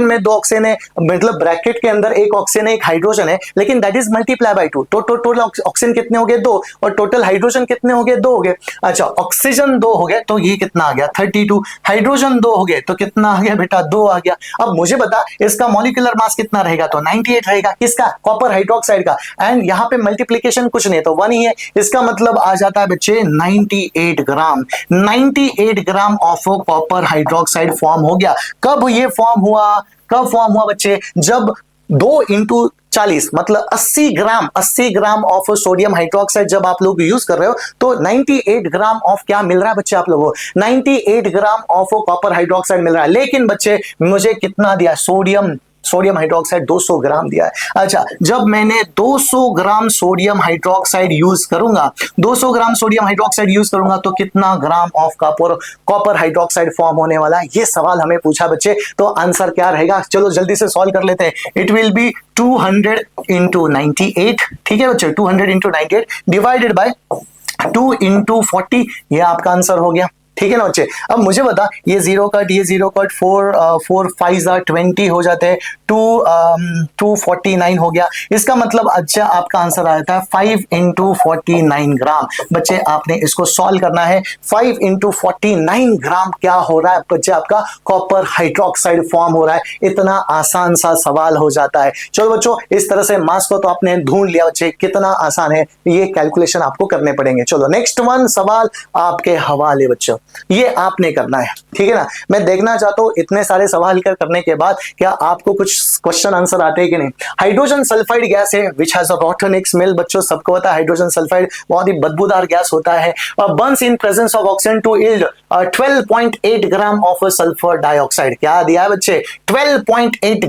में 2 ऑक्सीजन है, मतलब ब्रैकेट के अंदर एक ऑक्सीजन है, एक हाइड्रोजन है, लेकिन दैट इज मल्टीप्लाई बाय 2। तो टोटल ऑक्सीजन कितने हो गए? 2, और टोटल हाइड्रोजन कितने हो गए? 2 हो गए। अच्छा, ऑक्सीजन 2 हो गए तो ये कितना आ गया? 32। हाइड्रोजन 2 हो गए तो कितना आ गया बेटा? 2 आ गया। अब मुझे बता, इसका मॉलिक्यूलर मास कितना रहेगा? तो 98 रहेगा। किसका? कॉपर हाइड्रोक्साइड का। एंड यहां पे मल्टीप्लिकेशन कुछ नहीं तो 1 ही है। इसका मतलब आ जाता है बच्चे 98 ग्राम। 98 ग्राम ऑफ कॉपर हाइड्रोक्साइड फॉर्म हो गया। कब ये फॉर्म हुआ? कब फॉर्म हुआ बच्चे? जब 2 इंटू 40 मतलब 80 ग्राम ऑफ सोडियम हाइड्रोक्साइड जब आप लोग यूज कर रहे हो तो 98 ग्राम ऑफ क्या मिल रहा है बच्चे आप लोगों को? 98 ग्राम ऑफ कॉपर हाइड्रोक्साइड मिल रहा है। लेकिन बच्चे मुझे कितना दिया? सोडियम हाइड्रोक्साइड 200 ग्राम दिया है। अच्छा, जब मैंने 200 ग्राम सोडियम हाइड्रोक्साइड यूज करूंगा, 200 ग्राम सोडियम हाइड्रोक्साइड यूज करूंगा तो कितना ग्राम ऑफ कॉपर हाइड्रोक्साइड फॉर्म होने वाला है, ये सवाल हमें पूछा बच्चे। तो आंसर क्या रहेगा, चलो जल्दी से सॉल्व कर लेते हैं। इट विल बी 200 इंटू 98, ठीक है बच्चे, 200 इंटू 98 डिवाइडेड बाय 2 इंटू 40, ये आपका आंसर हो गया। ठीक है ना बच्चे। अब मुझे बता, ये जीरो कट, ये जीरो कट, 4 5 20 हो जाते हैं, 249 हो गया। इसका मतलब अच्छा आपका आंसर आया था 5 इंटू 49 ग्राम। बच्चे आपने इसको सॉल्व करना है। 5 इंटू 49 ग्राम क्या हो रहा है बच्चे, आपका कॉपर हाइड्रोक्साइड फॉर्म हो रहा है। इतना आसान सा सवाल हो जाता है। चलो बच्चों, इस तरह से मास को तो आपने ढूंढ लिया बच्चे, कितना आसान है, ये कैलकुलेशन आपको करने पड़ेंगे। चलो नेक्स्ट वन सवाल आपके हवाले बच्चों, ये आपने करना है, ठीक है ना। मैं देखना चाहता हूं इतने सारे सवाल करने के बाद क्या आपको कुछ क्वेश्चन आंसर आते हैं कि नहीं। हाइड्रोजन सल्फाइड गैस है विच हैज अ रॉटनिक स्मेल। बच्चों सबको पता है हाइड्रोजन सल्फाइड बहुत ही बदबूदार गैस होता है और burns in presence of oxygen to yield 12.8 gram of sulphur dioxide. क्या दिया है बच्चे, 12.8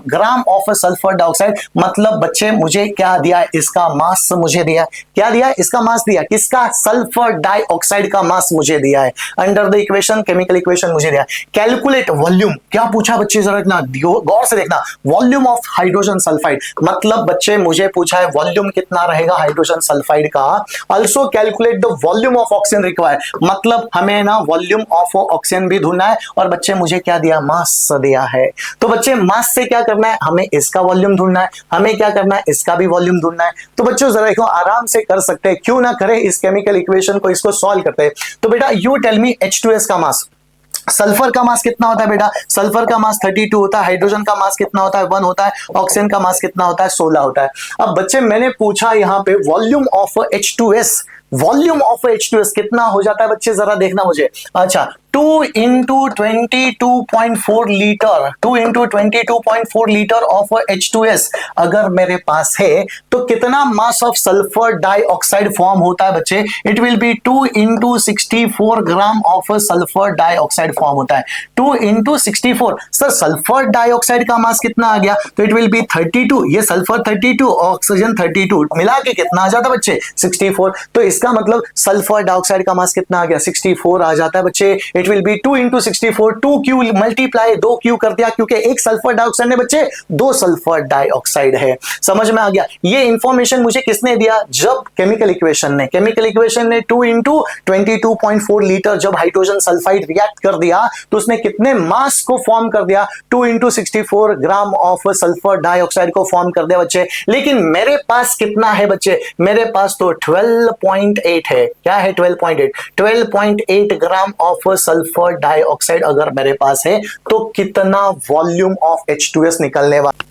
ग्राम ऑफ सल्फर डाइऑक्साइड। मतलब बच्चे मुझे क्या दिया है, इसका मास मुझे दिया। क्या दिया, इसका मास दिया, किसका, सल्फर डाइऑक्साइड का मास मुझे दिया है। Under the equation, chemical equation मुझे दिया। कैलकुलेट वॉल्यूम, क्या पूछा बच्चे, जरा इतना गौर से देखना। वॉल्यूम ऑफ हाइड्रोजन सल्फाइड, मतलब बच्चे मुझे पूछा है वॉल्यूम कितना रहेगा हाइड्रोजन सल्फाइड का। Also calculate the volume of oxygen required, मतलब हमें ना वॉल्यूम ऑफ ऑक्सीजन भी ढूंढना है। और बच्चे मुझे क्या दिया, मास दिया है। तो बच्चे मास से क्या करना है, हमें इसका वॉल्यूम ढूंढना है, हमें क्या करना है, इसका भी वॉल्यूम ढूंढना है। तो बच्चों जरा देखो, आराम से कर सकते हैं, क्यों ना करें इस केमिकल इक्वेशन को, इसको सॉल्व करते हैं। तो बेटा यू टेल मी H2S का मास, सल्फर का मास कितना होता है बेटा, सल्फर का मास 32 होता है। हाइड्रोजन का मास कितना होता है, 1 होता है। ऑक्सीजन का मास कितना होता है, 16 होता है। अब बच्चे मैंने पूछा यहां पे volume of H2S, volume of H2S कितना हो जाता है बच्चे, जरा देखना मुझे। अच्छा, 2 into 22.4 litre, 2 into 22.4 litre of H2S अगर मेरे पास है तो कितना mass of sulphur dioxide form होता है बच्चे। It will B 2 into 64 gram of sulphur dioxide form होता है। 2 इंटू 64, सर सल्फर डाइऑक्साइड का मास कितना आ गया, तो इट विल बी 32, ये सल्फर 32, ऑक्सीजन 32, मिला के कितना आ जाता है बच्चे, 64। तो इसका मतलब सल्फर डाइऑक्साइड का मास कितना आ गया, 64 आ जाता है बच्चे। It will B 2 into 64, 2 Q multiply 2 Q कर दिया, क्योंकि एक सल्फर डाइऑक्साइड ने बच्चे 2 सल्फर डाइऑक्साइड है। समझ में आ गया। ये इंफॉर्मेशन मुझे किसने दिया, जब केमिकल इक्वेशन ने 2 इंटू 22.4 लीटर जब हाइड्रोजन सल्फाइड रिएक्ट कर दिया तो उसने कितने मास को फॉर्म कर दिया, 2 into 64 gram of sulphur dioxide को फॉर्म कर दिया बच्चे। लेकिन मेरे पास कितना है बच्चे, मेरे पास तो 12.8 है। क्या है, 12.8 ग्राम ऑफ सल्फर डाइऑक्साइड अगर मेरे पास है तो कितना वॉल्यूम ऑफ H2S निकलने वाला।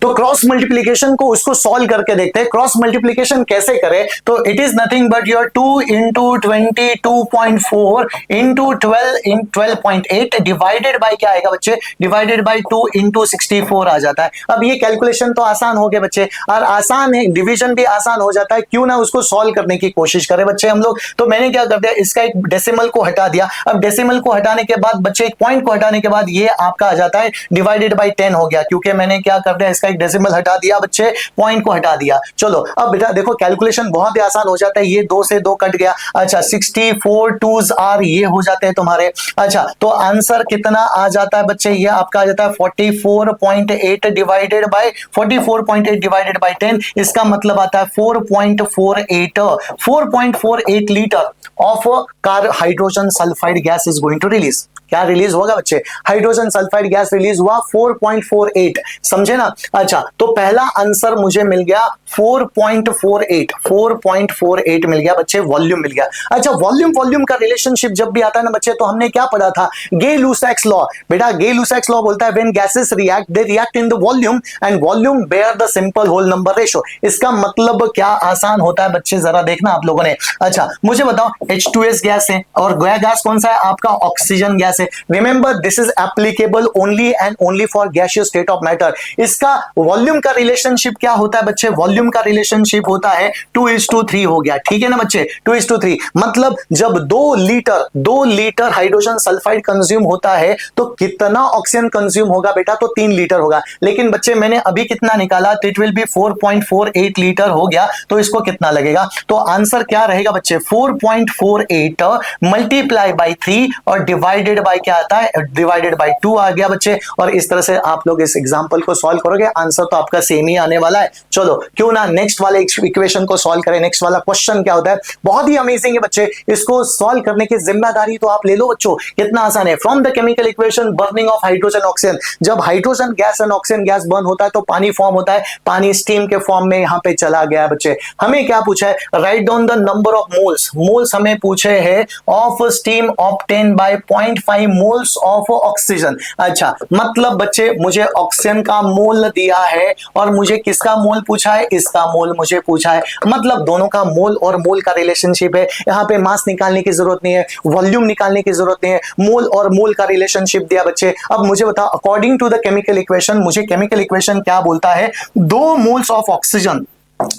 तो क्रॉस मल्टीप्लीकेशन को उसको सॉल्व करके देखते हैं। क्रॉस मल्टीप्लीकेशन कैसे करें, तो it is nothing but your 2 into 22.4 into 12.8 divided by क्या आएगा बच्चे, डिवाइडेड बाय 2 इंटू 64 आ जाता है। अब ये कैलकुलेशन तो आसान हो गए बच्चे, और आसान है, डिवीजन भी आसान हो जाता है, क्यों ना उसको सॉल्व करने की कोशिश करें बच्चे हम लोग। तो मैंने क्या कर दिया, इसका एक डेसिमल को हटा दिया। अब डेसिमल को हटाने के बाद बच्चे, एक पॉइंट को हटाने के बाद ये आपका आ जाता है डिवाइडेड बाय 10 हो गया, क्योंकि मैंने क्या कर दिया, इसका एक डेसिमल हटा दिया बच्चे, पॉइंट को हटा दिया। चलो अब बेटा देखो कैलकुलेशन बहुत ही आसान हो जाता है। ये 2 से 2 कट गया। अच्छा, 64 2s आर ये हो जाते हैं तुम्हारे। अच्छा, तो आंसर कितना आ जाता है बच्चे, ये आपका आ जाता है 44.8 डिवाइडेड बाय 44.8 डिवाइडेड बाय 10। इसका मतलब आता है 4.48 litre of car hydrogen sulphide gas is going to release. क्या रिलीज होगा बच्चे, हाइड्रोजन सल्फाइड गैस रिलीज हुआ 4.48, समझे ना। अच्छा, तो पहला आंसर मुझे मिल गया 4.48 मिल गया बच्चे, वॉल्यूम मिल गया। अच्छा, वॉल्यूम का रिलेशनशिप जब भी आता है ना बच्चे, तो हमने क्या पढ़ा था, गे-लुसाक्स लॉ। बेटा गे-लुसाक्स लॉ बोलता है when gases react they react in the volume and volume bear the simple whole number ratio. इसका मतलब क्या आसान होता है बच्चे, जरा देखना आप लोगों ने। अच्छा, मुझे बताओ H2S गैस है और गैस कौन सा है आपका, ऑक्सीजन गैस है। Remember this is applicable only and only for gaseous state of matter. इसका वॉल्यूम का रिलेशनशिप क्या होता है बच्चे? वॉल्यूम का रिलेशनशिप होता है 2:3 हो गया, ठीक है ना बच्चे, 2:3। मतलब जब 2 लीटर हाइड्रोजन सल्फाइड कंज्यूम होता है तो कितना ऑक्सीजन कंज्यूम होगा बेटा? तो 3 लीटर होगा। लेकिन बच्चे मैंने अभी कितना निकाला, तो इट विल बी 4.48 लीटर हो गया, तो इसको कितना लगेगा? तो आंसर क्या रहेगा बच्चे? 4.48 मल्टीप्लाई बाई 3 और डिवाइडेड बाई क्या आता है? डिवाइडेड बाई 2 आ गया बच्चे। और इस तरह से आप लोग इस एग्जांपल को सॉल्व करोगे, आंसर तो आपका सेम ही आने वाला है। चलो क्यों ना नेक्स्ट वाले इक्वेशन को सॉल्व करें। नेक्स्ट वाला क्वेश्चन क्या होता है? बहुत ही अमेजिंग है बच्चे, इसको सॉल्व करने की जिम्मेदारी तो आप ले लो बच्चों, कितना आसान है। From the chemical equation burning of hydrogen oxygen, जब hydrogen gas and oxygen gas burn होता है तो पानी फॉर्म होता है, पानी स्टीम के फॉर्म में यहां पे चला गया बच्चे। हमें क्या पूछा है? Write down the number of moles. Moles हमें पूछे हैं of steam obtain bye 0.5 moles of oxygen. अच्छा, मतलब बच्चे मुझे ऑक्सीजन का मोल दिया है और मुझे किसका मोल पूछा है? इसका मोल मुझे पूछा है। मतलब दोनों का मोल और मोल का रिलेशनशिप है। यहां पे मास निकालने की जरूरत नहीं है, वॉल्यूम निकालने की जरूरत नहीं है, मोल और मोल का रिलेशनशिप दिया बच्चे। अब मुझे बता, according to the chemical equation, मुझे केमिकल इक्वेशन क्या बोलता है? 2 मोल्स ऑफ ऑक्सीजन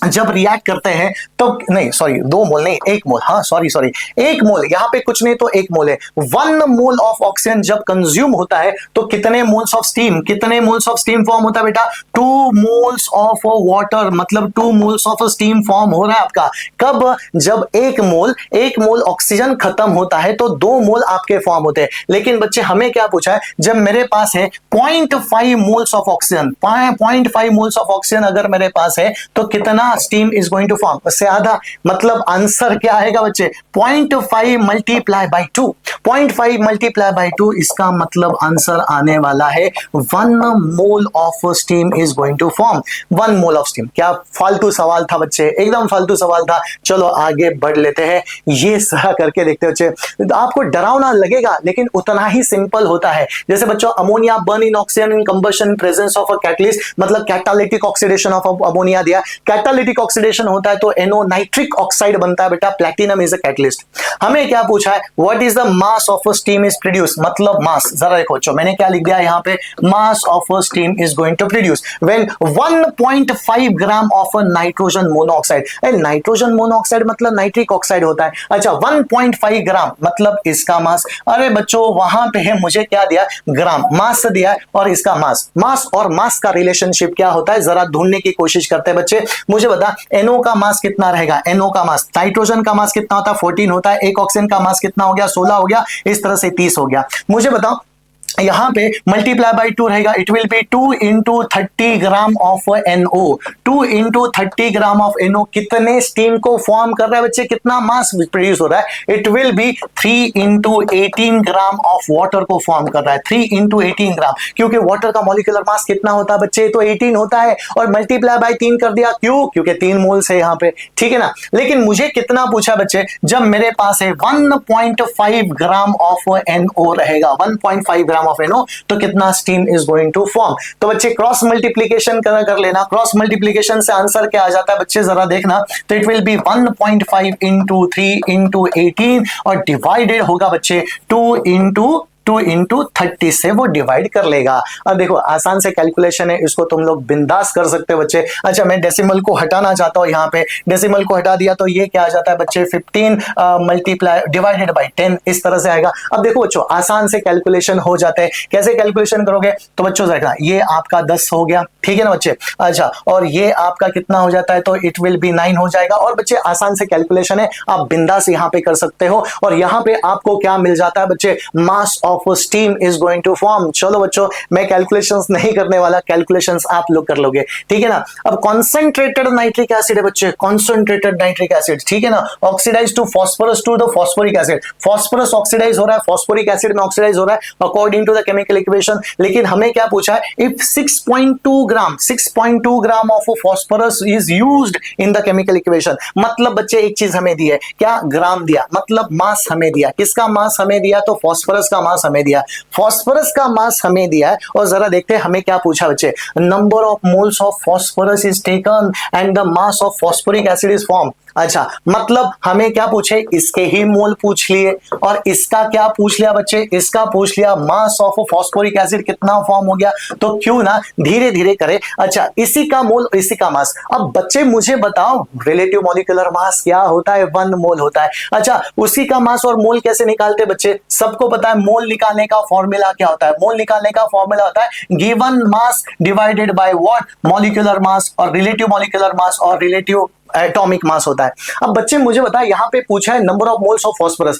जब रिएक्ट करते हैं तो, नहीं सॉरी 2 मोल नहीं, 1 मोल, हाँ सॉरी 1 मोल, यहां पे कुछ नहीं तो 1 मोल है। 1 मोल ऑफ ऑक्सीजन जब कंज्यूम होता है तो कितने मोल्स ऑफ स्टीम, कितने मोल्स ऑफ स्टीम फॉर्म होता है बेटा? 2 मोल्स ऑफ वाटर, मतलब 2 मोल्स ऑफ स्टीम फॉर्म हो रहा है आपका। कब? जब 1 मोल ऑक्सीजन खत्म होता है तो 2 मोल आपके फॉर्म होते हैं। लेकिन बच्चे हमें क्या पूछा है? जब मेरे पास है 0.5 moles of oxygen, 0.5 moles of oxygen अगर मेरे पास है तो कितना steam is going to form? उससे आधा। मतलब आंसर क्या आएगा बच्चे? 0.5 मल्टीप्लाई बाई 2, 0.5 मल्टीप्लाई बाई 2, इसका मतलब आंसर आने वाला है 1 mole of steam is going to form. 1 mole of steam. क्या फालतू सवाल था बच्चे? एकदम फालतू सवाल था। चलो आगे बढ़ लेते हैं, ये सारा करके देखते हैं बच्चे। आपको डरावना लगेगा लेकिन उतना ही सिंपल होता है। जैसे बच्चों, ammonia burn in oxygen in combustion presence of a catalyst, मतलब कैटालिटिक ऑक्सीडेशन ऑफ अमोनिया दिया। कैटालिटिक ऑक्सीडेशन होता है तो NO नाइट्रिक ऑक्साइड बनता है बेटा, प्लैटिनम इज अ कैटलिस्ट। हमें क्या पूछा है? What is the mass of steam is produce, मतलब मास। जरा देखो बच्चों, मैंने क्या लिख दिया यहां पे? Mass of steam is going to produce when 1.5 gram of nitrogen monoxide. Nitrogen monoxide मतलब नाइट्रिक ऑक्साइड होता है। अच्छा, 1.5 ग्राम मतलब इसका मास। अरे बच्चों वहां पे है मुझे क्या दिया? ग्राम, मास दिया है और इसका मास। मास और मास का रिलेशनशिप क्या होता है जरा ढूंढने की कोशिश करते हैं बच्चे। मुझे बता, NO का मास कितना रहेगा? NO का मास, नाइट्रोजन का मास कितना होता है? 14 होता है। एक ऑक्सीजन का मास कितना हो गया? 16 हो गया। इस तरह से 30 हो गया। मुझे बताओ यहां पे मल्टीप्लाई बाई 2 रहेगा, it will B 2 into 30 gram of NO। 2 into 30 gram of NO कितने स्टीम को फॉर्म कर रहा है बच्चे? कितना मास प्रोड्यूस हो रहा है? It will B 3 into 18 gram of water को फॉर्म कर रहा है। 3 इंटू 18 ग्राम, क्योंकि वाटर का मॉलिक्यूलर मास कितना होता है बच्चे? तो 18 होता है। और मल्टीप्लाई बाई 3 कर दिया, क्यों? क्योंकि 3 मोल्स है यहां पे, ठीक है ना। लेकिन मुझे कितना पूछा बच्चे? जब मेरे पास है 1.5 ग्राम ऑफ NO रहेगा, 1.5 ग्राम ऑफ NO, तो कितना steam is going to form? तो बच्चे क्रॉस मल्टीप्लीकेशन कर लेना। क्रॉस मल्टीप्लीकेशन से आंसर क्या आ जाता है बच्चे जरा देखना। तो it will B 1.5 into 3 into 18 और डिवाइडेड होगा बच्चे 2 इंटू 30 से वो डिवाइड कर लेगा। अब देखो आसान से कैलकुलेशन है, इसको तुम लोग बिंदास कर सकते हो बच्चे। अच्छा, मैं डेसिमल को हटाना चाहता हूं, यहाँ पे डेसिमल को हटा दिया तो ये क्या आ जाता है बच्चे? 15 मल्टीप्लाई डिवाइडेड बाई 10, इस तरह से आएगा। अब देखो बच्चों आसान से कैलकुलेशन हो जाते हैं। कैसे कैलकुलेशन करोगे? तो बच्चों देखना, ये आपका 10 हो गया, ठीक है ना बच्चे। अच्छा, और ये आपका कितना हो जाता है? तो इट विल बी 9 हो जाएगा। और बच्चे आसान से कैलकुलेशन है, आप बिंदास यहाँ पे कर सकते हो। और यहाँ पे आपको क्या मिल जाता है बच्चे? Mass of steam is going to form. चलो बच्चों, मैं कैलकुलेशंस नहीं करने वाला, कैलकुलेशंस आप लोग कर लोगे, ठीक है ना। अब कॉन्सेंट्रेटेड नाइट्रिक एसिड है बच्चे, कॉन्सेंट्रेटेड नाइट्रिक एसिड, ठीक है ना। Oxidise to phosphorus to the phosphoric acid, phosphorus oxidise हो रहा है, फॉस्फोरिक एसिड में ऑक्सीडाइज हो रहा है according to the chemical equation. लेकिन हमें क्या पूछा है? If 6.2 gram of phosphorus is used in the chemical equation, मतलब बच्चे एक चीज हमें दी है, क्या? ग्राम दिया, मतलब मास हमें दिया। किसका मास हमें दिया? तो फॉस्फोरस का मास हमें दिया, फॉस्फोरस का मास हमें दिया है, और जरा देखते हैं हमें क्या पूछा बच्चे, number of moles of phosphorus is taken and the mass of phosphoric acid is form. अच्छा, मतलब हमें क्या पूछे, इसके ही मोल पूछ लिए, और इसका क्या पूछ लिया बच्चे, इसका पूछ लिया मास ऑफ फॉस्फोरिक एसिड कितना फॉर्म हो गया। तो क्यों ना धीरे धीरे करें। अच्छा, इसी का मोल इसी का मास। अब बच्चे मुझे बताओ रिलेटिव मॉलिक्यूलर मास क्या होता है, 1 मोल होता है। अच्छा, उसी का मास और मोल कैसे निकालते बच्चे, सबको पता है मोल निकालने का फॉर्मूला क्या होता है, मोल निकालने का फॉर्मूला होता है given mass divided by what, molecular mass, और रिलेटिव मॉलिक्यूलर मास और रिलेटिव एटॉमिक मास होता है। अब बच्चे मुझे बताया यहां पे पूछा है number of moles of phosphorus,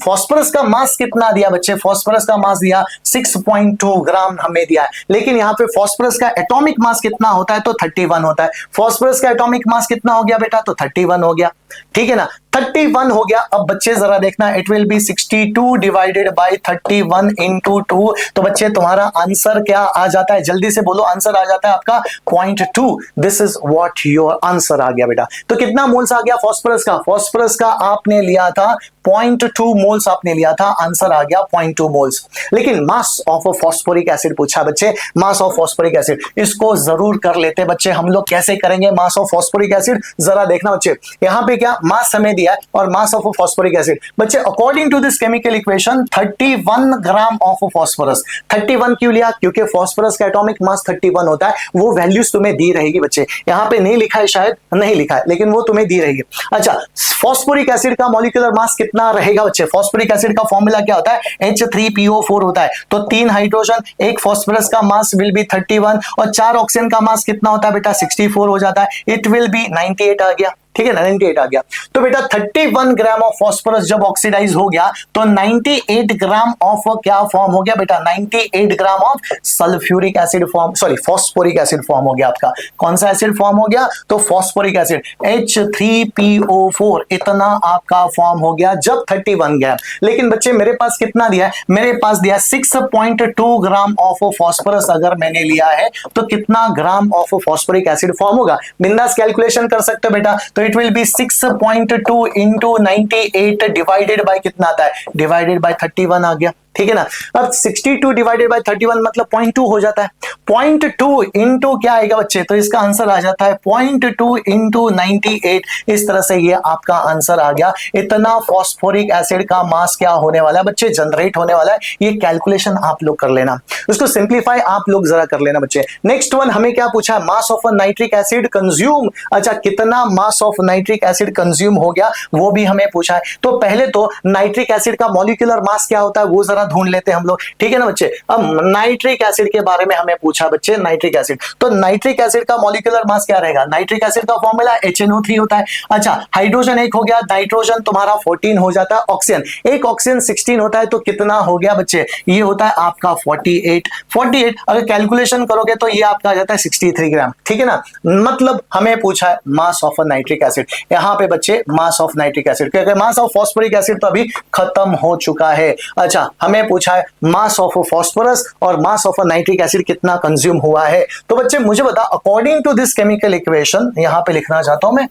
phosphorus का मास कितना दिया बच्चे, फॉस्फोरस का मास दिया 6.2 ग्राम हमें दिया है, लेकिन यहां पे फॉस्फोरस का एटॉमिक मास कितना होता है, तो 31 होता है। फॉस्फोरस का एटॉमिक मास कितना हो गया बेटा, तो 31 हो गया, ठीक है ना, 31 हो गया। अब बच्चे जरा देखना, it will B 62 divided by 31 into 2, तो बच्चे तुम्हारा आंसर क्या आ जाता है, जल्दी से बोलो, आंसर आ जाता है आपका 0.2। This is what your answer आ गया बेटा। तो कितना मोल्स आ गया फॉस्फोरस का, फॉस्फोरस का आपने लिया था 0.2 मोल्स आपने लिया था, आंसर आ गया 0.2 मोल्स। लेकिन मास ऑफ फॉस्फोरिक एसिड पूछा बच्चे, मास ऑफ फॉस्फोरिक एसिड, इसको जरूर कर लेते बच्चे हम लोग। कैसे करेंगे मास ऑफ फॉस्फोरिक एसिड, जरा देखना बच्चे, यहां पे क्या मास हमें दिया है और मास ऑफ फॉस्फोरिक एसिड। बच्चे according to this chemical equation 31 gram of phosphorus, 31 क्यों लिया, क्योंकि फॉस्फोरस का एटॉमिक मास 31 होता है। वो वैल्यूज तुम्हें दी रहेगी बच्चे, यहां पे नहीं लिखा है, शायद नहीं लिखा है, लेकिन वो तुम्हें दी रहेगी। अच्छा, फॉस्फोरिक एसिड का मॉलिक्यूलर मास कितना रहेगा बच्चे, फॉस्फोरिक एसिड का फॉर्मूला क्या होता है, H3PO4 होता है। तो 3 हाइड्रोजन, एक फॉस्फोरस का मास विल बी 31, और 4 ऑक्सीजन का मास कितना होता है बेटा, 64 हो जाता है, इट विल बी 98 आ गया, ठीक है ना, 98 आ गया। तो बेटा 31 ग्राम ऑफ फॉस्फोरस जब ऑक्सीडाइज हो गया तो 98 ग्राम ऑफ क्या फॉर्म हो गया बेटा, 98 ग्राम of sulphuric acid form, sorry phosphoric acid form हो गया आपका। कौन सा एसिड फॉर्म हो गया, तो फॉस्फोरिक एसिड H3PO4 इतना आपका फॉर्म हो गया जब 31 ग्राम। लेकिन बच्चे मेरे पास कितना दिया है, मेरे पास दिया 6.2 ग्राम ऑफ फॉस्फोरस अगर मैंने लिया है तो कितना gram of phosphoric acid form होगा, बिंदास कैलकुलेशन कर सकते हो बेटा। तो it will B 6.2 into 98 divided by कितना आता है, डिवाइडेड बाय 31 आ गया, ठीक है ना। अब 62 डिवाइडेड बाय 31 मतलब 0.2 हो जाता है, 0.2 इंटू क्या आएगा बच्चे, तो इसका आंसर आ जाता है 0.2 इंटू 98। इस तरह से ये आपका आंसर आ गया। इतना फॉस्फोरिक एसिड का मास क्या होने वाला है बच्चे, जनरेट होने वाला है। ये कैलकुलेशन आप लोग कर लेना, उसको सिंप्लीफाई आप लोग जरा कर लेना बच्चे। नेक्स्ट वन हमें क्या पूछा है, mass of nitric acid consume. अच्छा, कितना मास ऑफ नाइट्रिक एसिड कंज्यूम हो गया वो भी हमें पूछा है। तो पहले तो नाइट्रिक एसिड का मॉलिक्यूलर मास क्या होता है वो जरा ढूंढ लेते हैं हम लोग, ठीक है ना बच्चे। अब नाइट्रिक एसिड के बारे में हमें पूछा बच्चे, नाइट्रिक एसिड, तो नाइट्रिक एसिड का मॉलिक्यूलर मास क्या रहेगा, नाइट्रिक एसिड का फॉर्मूला HNO3 होता है। अच्छा, हाइड्रोजन एक हो गया, नाइट्रोजन तुम्हारा 14 हो जाता है, ऑक्सीजन एक, ऑक्सीजन 16 होता है, तो कितना हो गया बच्चे, ये होता है आपका 48 अगर कैलकुलेशन करोगे तो ये आपका आ जाता है 63 ग्राम, ठीक है ना। मतलब हमें पूछा है मास ऑफ नाइट्रिक एसिड, यहां पे बच्चे मास ऑफ नाइट्रिक एसिड, क्योंकि मास ऑफ फॉस्फोरिक एसिड तो अभी खत्म हो चुका है। अच्छा, हमें पूछा है मास ऑफ फॉस्फोरस और मास ऑफ नाइट्रिक एसिड कितना कंज्यूम हुआ है। तो बच्चे मुझे बता, according to this chemical equation, यहां पे लिखना चाहता हूं मैं,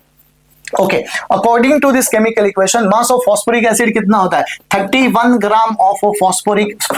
okay, according to this chemical equation mass of phosphoric acid कितना होता है, 31 gram of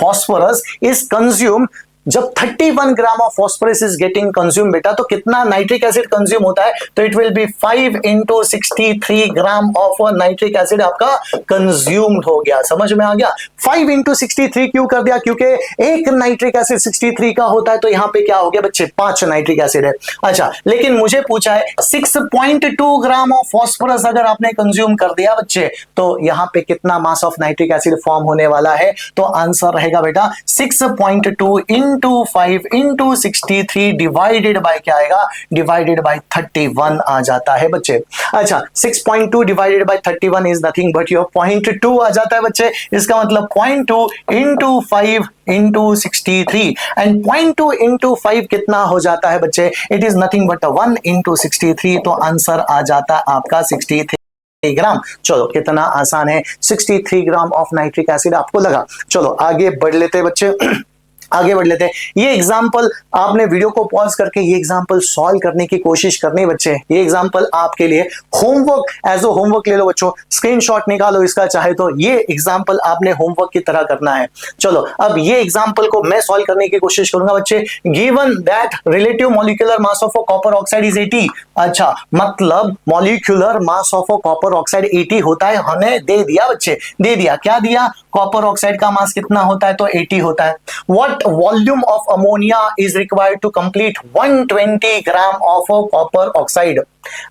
phosphorus is consume. जब 31 gram of phosphorus is getting consume बेटा, तो कितना नाइट्रिक एसिड कंज्यूम होता है, तो it will be 5 into 63 gram of nitric acid आपका कंज्यूम्ड हो गया। समझ में आ गया, 5 इंटू 63 क्यों कर दिया, क्योंकि एक नाइट्रिक एसिड 63 का होता है, तो यहां पे क्या हो गया बच्चे, 5 नाइट्रिक एसिड है। अच्छा, लेकिन मुझे पूछा है 6.2 ग्राम ऑफ फॉस्फोरस अगर आपने कंज्यूम कर दिया बच्चे, तो यहां पे कितना मास ऑफ नाइट्रिक एसिड फॉर्म होने वाला है, तो आंसर रहेगा बेटा 6.2 इंटू 5 इंटू 63 डिवाइडेड बाय क्या आएगा, डिवाइडेड बाय 31 आ जाता है बच्चे। अच्छा, 6.2 divided by 31 is nothing but your 0.2 आ जाता है बच्चे। इसका मतलब 0.2 इंटू 5 इंटू 63, एंड 0.2 इंटू 5 कितना हो जाता है बच्चे, it is nothing but 1 into 63, तो आंसर आ जाता है आपका 63 ग्राम। चलो, कितना आसान है, 63 ग्राम ऑफ नाइट्रिक एसिड आपको लगा। चलो आगे बढ़ लेते हैं बच्चे। आगे बढ़ लेते हैं। ये एग्जाम्पल आपने वीडियो को पॉज करके ये एग्जाम्पल सॉल्व करने की कोशिश करनी बच्चे। ये एग्जाम्पल आपके लिए होमवर्क एज ए होमवर्क ले लो बच्चों, स्क्रीनशॉट निकालो इसका चाहे तो। ये एग्जाम्पल आपने होमवर्क की तरह करना है। चलो अब ये एग्जाम्पल को मैं सॉल्व करने की कोशिश करूंगा बच्चे। Given that relative molecular mass of a copper oxide is 80। अच्छा, मतलब molecular mass of a copper oxide 80 होता है, हमें दे दिया बच्चे, दे दिया। क्या दिया? कॉपर ऑक्साइड का मास कितना होता है? तो 80 होता है। What volume of ammonia is required to complete 120 gram of copper oxide?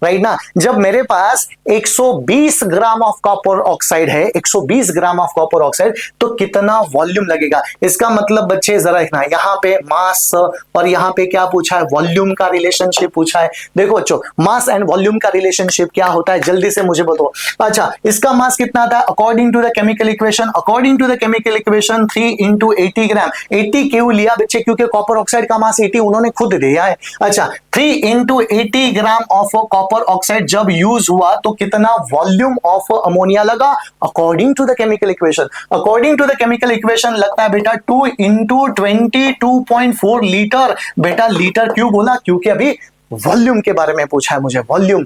Right ना, जब मेरे पास 120 ग्राम ऑफ कॉपर ऑक्साइड है, 120 ग्राम ऑफ कॉपर ऑक्साइड, तो कितना वॉल्यूम लगेगा? इसका मतलब बच्चे जरा देखना, यहां पे मास और यहां पे क्या पूछा है? वॉल्यूम का रिलेशनशिप पूछा है। देखो बच्चों, मास एंड वॉल्यूम का रिलेशनशिप क्या होता है जल्दी से मुझे बताओ। अच्छा, इसका मास कितना था according to the chemical equation? According to the chemical equation 3 into 80 gram. 80 क्यों लिया बच्चे? क्योंकि कॉपर ऑक्साइड का मास 80 उन्होंने खुद दिया है। अच्छा, 3 into 80 gram of copper oxide जब यूज हुआ तो कितना वॉल्यूम ऑफ अमोनिया लगा? According to the chemical equation, according to the chemical equation लगता है बेटा 2 इंटू 22.4 लीटर। बेटा लीटर क्यों बोला? क्योंकि अभी वॉल्यूम के बारे में पूछा है मुझे। वॉल्यूम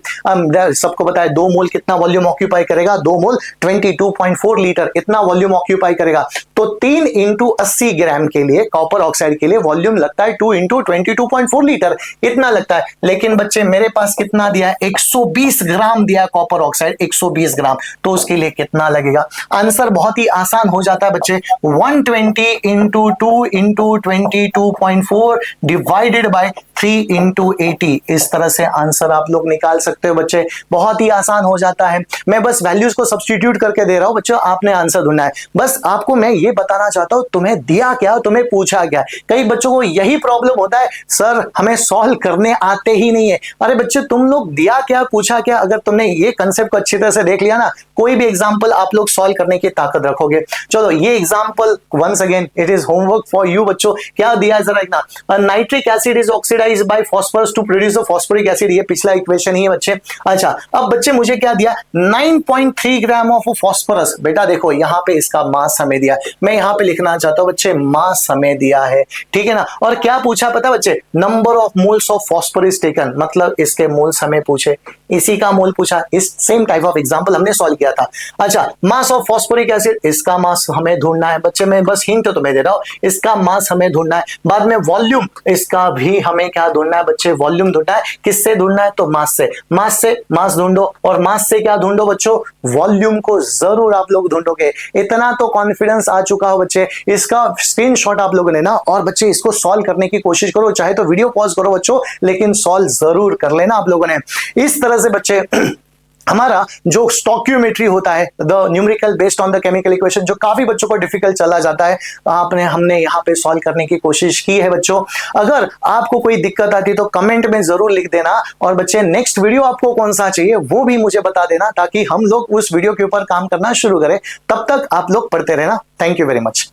सबको पता है 2 मोल कितना वॉल्यूम ऑक्यूपाई करेगा? 2 मोल 22.4 लीटर इतना वॉल्यूम ऑक्यूपाई करेगा। तो 3 इंटू 80 ग्राम के लिए कॉपर ऑक्साइड के लिए वॉल्यूम लगता है 2 इंटू 22.4 लीटर, इतना लगता है। लेकिन बच्चे मेरे पास कितना दिया है? 120 ग्राम दिया कॉपर ऑक्साइड, 120 ग्राम, तो उसके लिए कितना लगेगा? आंसर बहुत ही आसान हो जाता है बच्चे, 120 into 2 into 22.4 divided by 3 into 80। इस तरह से आंसर आप लोग निकाल सकते हो बच्चे, बहुत ही आसान हो जाता है। मैं बस वैल्यूज को सब्स्टिट्यूट करके दे रहा हूं बच्चों, आपने आंसर ढूंढना है। बस आपको मैं ये बताना चाहता हूं तुम्हें दिया क्या, तुम्हें पूछा क्या। कई बच्चों को यही प्रॉब्लम होता है, सर हमें सॉल्व करने आते ही नहीं है। अरे बच्चे, तुम लोग दिया क्या पूछा क्या, अगर तुमने ये कंसेप्ट को अच्छी तरह से देख लिया ना, कोई भी एग्जाम्पल आप लोग सॉल्व करने की ताकत रखोगे। चलो ये example once again it is homework for you बच्चों। क्या दिया है जरा देखना, nitric acid is oxidized by phosphorus to produce a phosphoric acid. ये पिछला इक्वेशन ही है बच्चे। अच्छा, अब बच्चे मुझे क्या दिया? 9.3 ग्राम ऑफ फॉस्फोरस। बेटा देखो यहां पे इसका मास हमें दिया, मैं यहां पे लिखना चाहता हूं बच्चे मास हमें दिया है, ठीक है ना। और क्या पूछा पता बच्चे? Number of moles of phosphorus taken, मतलब इसके मोल्स हमें पूछे, इसी का मोल पूछा। इस सेम टाइप ऑफ एग्जांपल हमने सॉल्व किया था। अच्छा, मास ऑफ फॉस्फोरिक एसिड, इसका मास हमें ढूंढना है बच्चे। मैं बस हिंट तो मैं दे रहा हूं, इसका मास हमें ढूंढना है। बाद में वॉल्यूम, इसका भी हमें क्या ढूंढना है बच्चे? वॉल्यूम ढूंढना है। किससे ढूंढना है? तो मास से। मास से मास ढूंढो, और मास से क्या ढूंढो बच्चों? वॉल्यूम को जरूर आप लोग ढूंढोगे। इतना तो कॉन्फिडेंस आ चुका हो बच्चे, इसका स्क्रीनशॉट आप लोगों ने ना, और बच्चे इसको सॉल्व करने की कोशिश करो, चाहे तो वीडियो पॉज करो बच्चों, लेकिन सॉल्व जरूर कर लेना आप लोगों ने। इस तरह से बच्चे हमारा जो स्टोइकियोमेट्री होता है, the numerical based on the chemical equation, जो काफी बच्चों को डिफिकल्ट चला जाता है, हमने यहाँ पे सॉल्व करने की कोशिश की है बच्चों। अगर आपको कोई दिक्कत आती तो कमेंट में जरूर लिख देना, और बच्चे नेक्स्ट वीडियो आपको कौन सा चाहिए वो भी मुझे बता देना, ताकि हम लोग उस वीडियो के ऊपर काम करना शुरू करें। तब तक आप लोग पढ़ते रहना। Thank you very much.